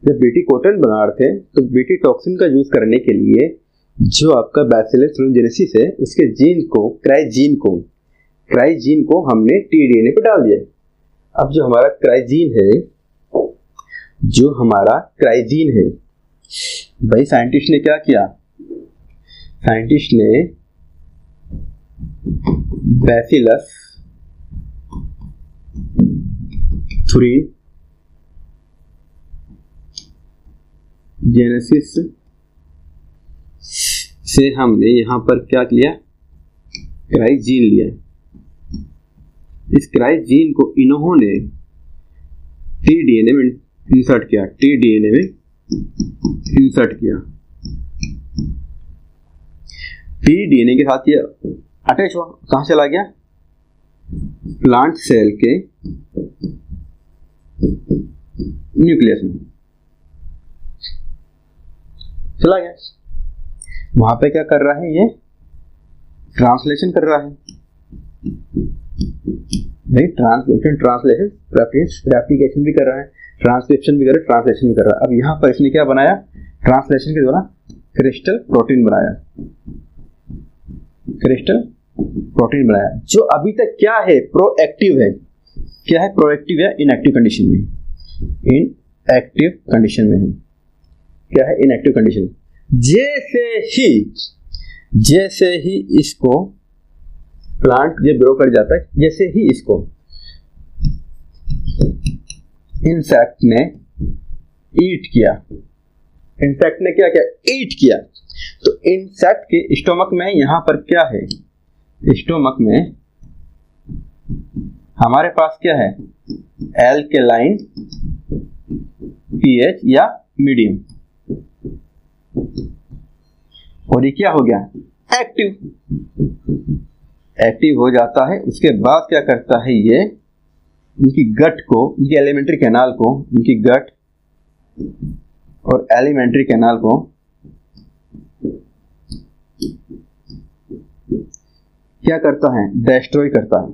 जब बीटी कॉटन बना रहे थे तो बीटी टॉक्सिन का यूज करने के लिए जो आपका बैसिलस thuringiensis है, उसके जीन को, क्राइजीन को हमने टीडीएनए पे डाल दिया। अब जो हमारा क्राइजीन है, भाई साइंटिस्ट ने क्या किया, साइंटिस्ट ने बैसिलस thuringiensis से हमने यहां पर क्या किया, क्राइजीन लिया। इस क्राइजीन को इन्होंने टीडीएनए में इंसर्ट किया, टीडीएनए के साथ ये अटैच हुआ, कहां चला गया, प्लांट सेल के न्यूक्लियस में चला गया। वहां पे क्या कर रहा है, ये ट्रांसलेशन कर रहा है। नहीं, ट्रांसलेशन रेप्लिकेशन भी कर रहा है, ट्रांसक्रिप्शन भी कर रहा है, ट्रांसलेशन भी कर रहा है। अब यहाँ पर इसने क्या बनाया, ट्रांसलेशन के द्वारा क्रिस्टल प्रोटीन बनाया, क्रिस्टल प्रोटीन बनाया, जो अभी तक क्या है, प्रोएक्टिव है। क्या है, प्रोएक्टिव या इनएक्टिव कंडीशन में, इनएक्टिव कंडीशन में है। क्या है, इनएक्टिव कंडीशन। जैसे ही इसको प्लांट जब ग्रो कर जाता है, जैसे ही इसको इंसेक्ट ने ईट किया, इंसेक्ट ने क्या किया, ईट किया, तो इंसेक्ट के स्टोमक में यहाँ पर क्या है, स्टोमक में हमारे पास क्या है, एल्केलाइन पीएच या मीडियम, और ये क्या हो गया, एक्टिव हो जाता है। उसके बाद क्या करता है, ये इनकी गट को, इनकी एलिमेंट्री कैनाल को, इनकी गट और एलिमेंट्री कैनाल को क्या करता है, डिस्ट्रॉय करता है,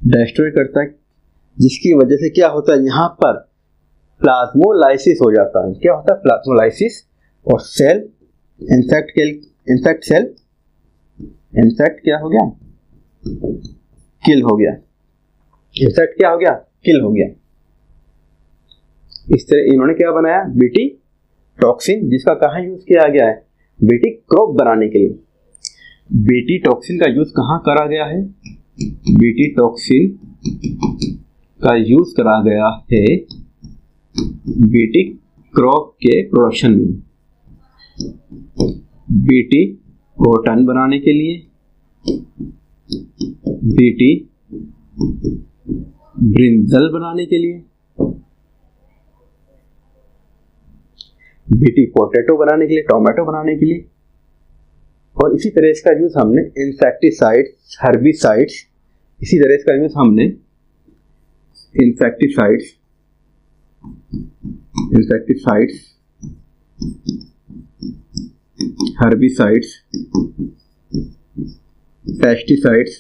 डिस्ट्रॉय करता है, जिसकी वजह से क्या होता है, यहाँ पर प्लाज्मोलाइसिस हो जाता है। क्या होता है, प्लाज्मोलाइसिस, और सेल इंसेक्ट सेल क्या हो गया, किल हो गया, इंसेक्ट क्या हो गया, किल हो गया। इस तरह इन्होंने क्या बनाया, बीटी टॉक्सिन, जिसका कहाँ यूज किया गया है, बीटी क्रॉप बनाने के लिए। बीटी टॉक्सिन का यूज कहाँ करा गया है, बीटी टॉक्सिन का यूज करा गया है बीटी क्रॉप के प्रोडक्शन में, बीटी कॉटन बनाने के लिए, बीटी ब्रिंजल बनाने के लिए, बीटी पोटैटो बनाने के लिए, टोमेटो बनाने के लिए। और इसी तरह इसका यूज हमने इंसेक्टिसाइड्स, हर्बिसाइड्स, इसी तरह इसका यूज हमने इंसेक्टिसाइड्स, हर्बिसाइड्स, पेस्टिसाइड्स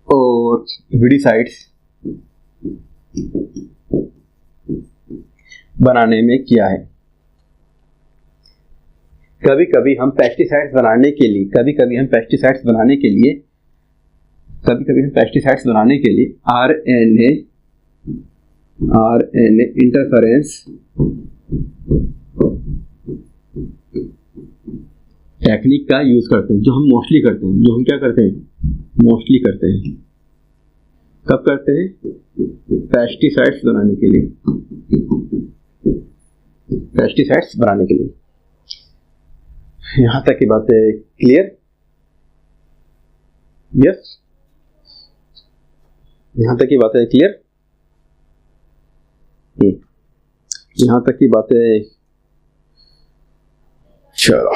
और विडिसाइड्स बनाने में किया है। कभी कभी हम पेस्टिसाइड्स बनाने के लिए आरएनए इंटरफेरेंस टेक्निक का यूज करते हैं, जो हम मोस्टली करते हैं, मोस्टली करते हैं। कब करते हैं, पेस्टिसाइड्स बनाने के लिए, यहां तक की बात है क्लियर, यस, यहां तक की बात है क्लियर, यहां तक की बातें, चलो।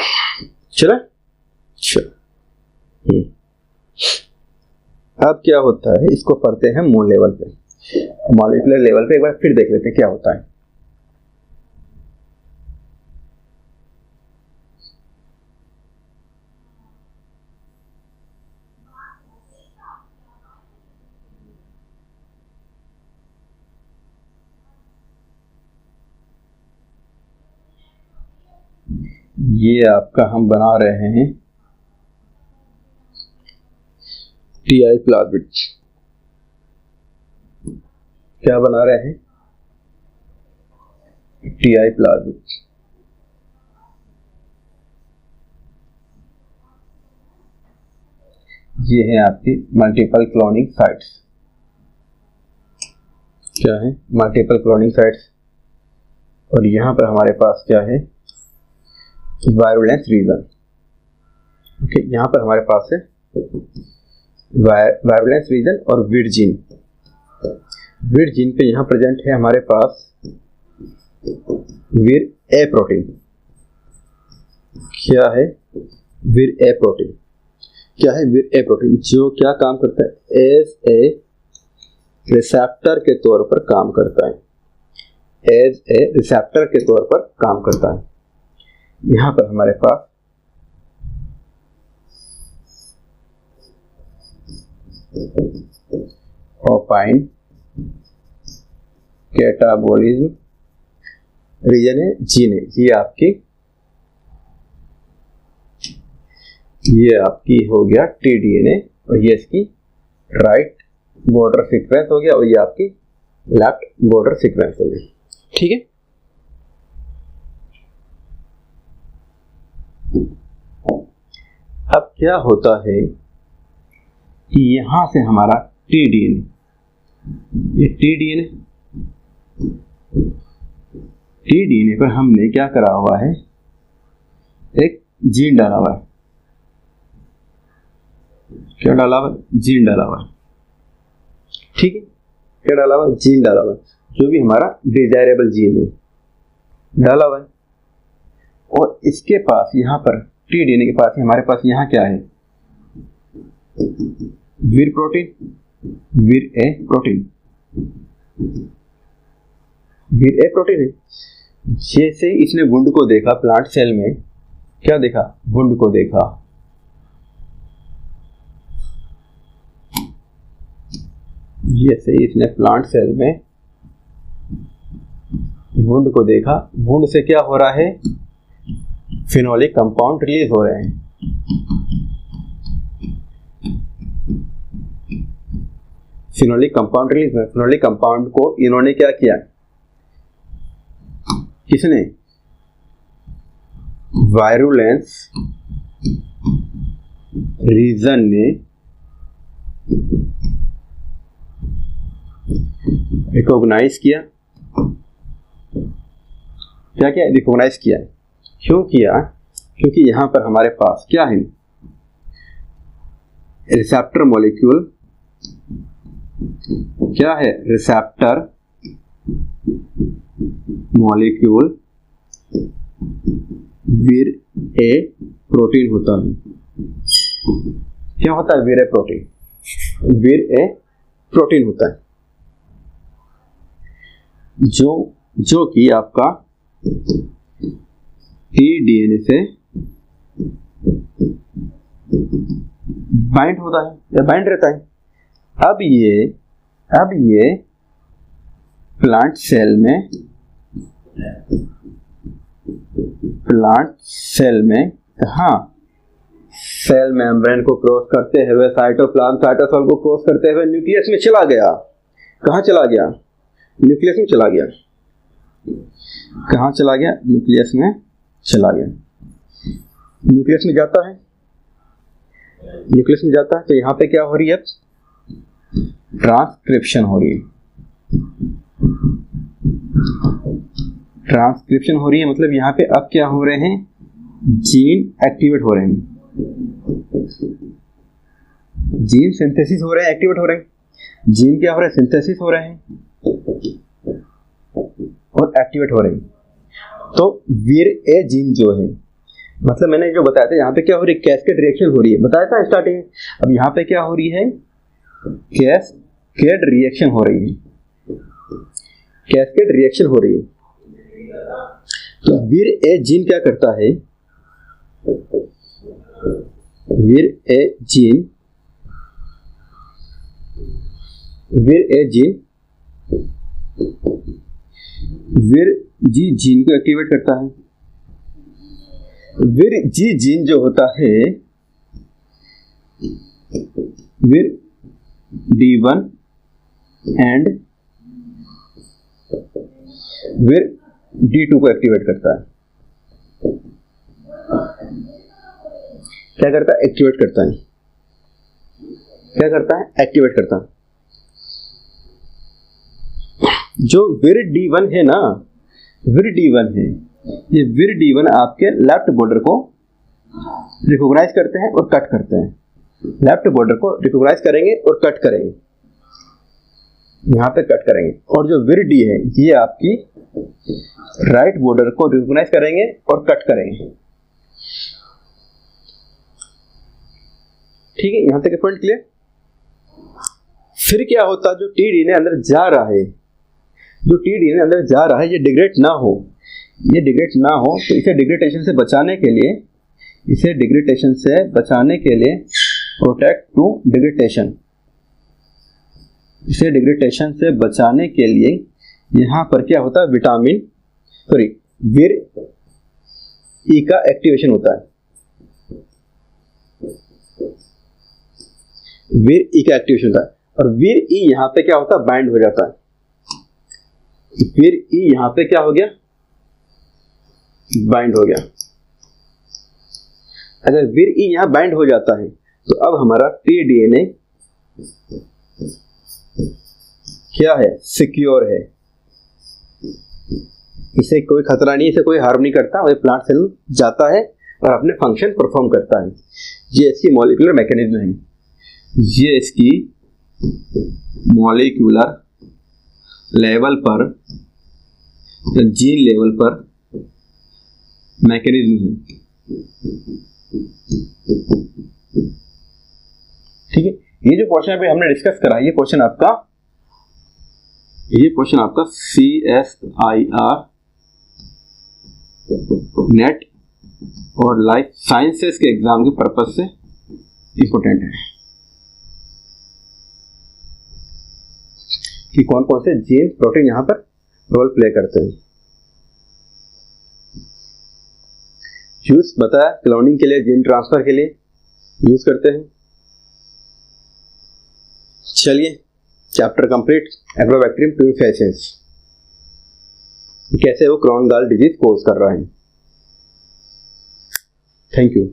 अब क्या होता है, इसको पढ़ते हैं मोल लेवल पे, मॉलिक्यूलर लेवल पे एक बार फिर देख लेते हैं क्या होता है। ये आपका हम बना रहे हैं टीआई प्लाज्मिड। क्या बना रहे हैं, टीआई प्लाज्मिड। ये है आपकी मल्टीपल क्लोनिंग साइट्स। क्या है, मल्टीपल क्लोनिंग साइट्स। और यहां पर हमारे पास क्या है, वायरुलेंस रीजन। ओके, यहां पर हमारे पास है वायरुलेंस रीजन और विरजिन। विरजिन पे यहां प्रेजेंट है हमारे पास विर ए प्रोटीन। क्या है, विर ए प्रोटीन। क्या है विर ए प्रोटीन? जो क्या काम करता है? एज ए रिसेप्टर के तौर पर काम करता है, एज ए रिसेप्टर के तौर पर काम करता है। यहां पर हमारे पास ओपाइन कैटाबोलिज्म रीजन है, जीन है। ये आपकी हो गया टीडीएनए और ये इसकी राइट बॉर्डर सीक्वेंस हो गया और ये आपकी लेफ्ट बॉर्डर सीक्वेंस हो गई। ठीक है, अब क्या होता है कि यहां से हमारा टीडीएनए, ये टीडीएनए पर हमने क्या करा हुआ है? एक जीन डाला हुआ है। क्या डाला हुआ? जीन डाला हुआ है। ठीक है, क्या डाला हुआ? जीन डाला हुआ है, जो भी हमारा डिजायरेबल जीन है डाला हुआ है। और इसके पास यहां पर टीडीएनए के पास हमारे पास यहां क्या है? विर प्रोटीन, विर ए प्रोटीन, विर ए प्रोटीन है। जैसे इसने वुंड को देखा प्लांट सेल में, क्या देखा? वुंड को देखा। जैसे इसने प्लांट सेल में वुंड को देखा, वुंड से क्या हो रहा है? फिनोलिक कंपाउंड रिलीज हो रहे हैं। फिनोलिक कंपाउंड रिलीज है। फिनोलिक कंपाउंड को इन्होंने क्या किया? किसने? वायरुलेंस रीजन ने रिकॉग्नाइज किया। क्या किया? रिकॉग्नाइज किया। क्यों किया? क्योंकि यहां पर हमारे पास क्या है? Receptor molecule. क्या है? रिसेप्टर मॉलिक्यूल विर ए प्रोटीन होता है। क्या होता है? विर ए प्रोटीन, विर ए प्रोटीन होता है, जो कि आपका टीडीएनए से बाइंड होता है या बाइंड रहता है। अब ये प्लांट सेल में कहाँ? सेल मेम्ब्रेन को क्रॉस करते हुए साइटोप्लाज्म साइटोसोल को क्रॉस करते हुए न्यूक्लियस में चला गया। कहाँ चला गया? न्यूक्लियस में चला गया। कहाँ चला गया? न्यूक्लियस में चला गया। न्यूक्लियस में जाता है, न्यूक्लियस में जाता है तो यहाँ पे क्या हो रही है? ट्रांसक्रिप्शन हो रही है। ट्रांसक्रिप्शन हो रही है मतलब यहाँ पे अब क्या हो रहे हैं? जीन एक्टिवेट हो रहे हैं, जीन सिंथेसिस हो रहे हैं, एक्टिवेट हो रहे हैं। जीन क्या हो रहा है? सिंथेसिस हो रहे हैं और एक्टिवेट हो रहे हैं। तो विर ए जीन जो है, मतलब मैंने जो बताया था यहाँ पे क्या हो रही है? कैस्केड रिएक्शन हो रही है, बताया था स्टार्टिंग। अब यहाँ पे क्या हो रही है? कैस्केड रिएक्शन हो रही है, कैस्केड रिएक्शन हो रही है। तो विर ए जीन क्या करता है? विर ए जीन विर जी जीन को एक्टिवेट करता है। विर जी जीन जो होता है, विर D1 एंड विर D2 को एक्टिवेट करता है। क्या करता है? एक्टिवेट करता है। क्या करता है? एक्टिवेट करता है। जो विर D1 है ना, विर D1 है, ये विर D1 आपके लेफ्ट बॉर्डर को रिकॉग्नाइज करते हैं और कट करते हैं। लेफ्ट बॉर्डर को रिकॉग्नाइज करेंगे और कट करेंगे, यहाँ पे कट करेंगे। और जो विर D है, ये आपकी राइट बॉर्डर को रिकॉग्नाइज करेंगे और कट करेंगे। ठीक है, यहां तक पॉइंट क्लियर। फिर क्या होता है, जो टी डीएनए अंदर जा रहा है, जो टी डीएनए अंदर जा रहा है, ये डिग्रेड ना हो, ये डिग्रेड ना हो, तो इसे डिग्रेडेशन से बचाने के लिए, इसे डिग्रेडेशन से बचाने के लिए, प्रोटेक्ट टू डिग्रेडेशन, इसे डिग्रेडेशन से बचाने के लिए यहाँ पर क्या होता है, विटामिन वीर ई का एक्टिवेशन होता है, वीर ई का एक्टिवेशन होता है, और वीर ई यहाँ पे क्या होता है, बाइंड हो जाता है, वीर ई यहाँ पे क्या हो गया, बाइंड हो गया। अगर वीर ई यहाँ बाइंड हो जाता है तो अब हमारा टी डीएनए क्या है, सिक्योर है, इसे कोई खतरा नहीं, इसे कोई हार्म नहीं करता, वही प्लांट सेल जाता है और अपने फंक्शन परफॉर्म करता है। ये इसकी मॉलिक्यूलर मैकेनिज्म है, ये इसकी मॉलिक्यूलर लेवल पर, जीन लेवल पर मैकेनिज्म है। ठीक है, ये जो क्वेश्चन अभी हमने डिस्कस करा, ये क्वेश्चन आपका CSIR नेट और लाइफ साइंसेस के एग्जाम के पर्पज से इंपोर्टेंट है कि कौन कौन से जीन प्रोटीन यहां पर रोल प्ले करते हैं। यूज बताया, क्लोनिंग के लिए, जीन ट्रांसफर के लिए यूज करते हैं। चलिए, चैप्टर कंप्लीट, एग्रोबैक्टीरियम प्यूरिफिकेशंस, कैसे वो क्राउन गॉल डिजीज कोज कर रहा है। Thank you.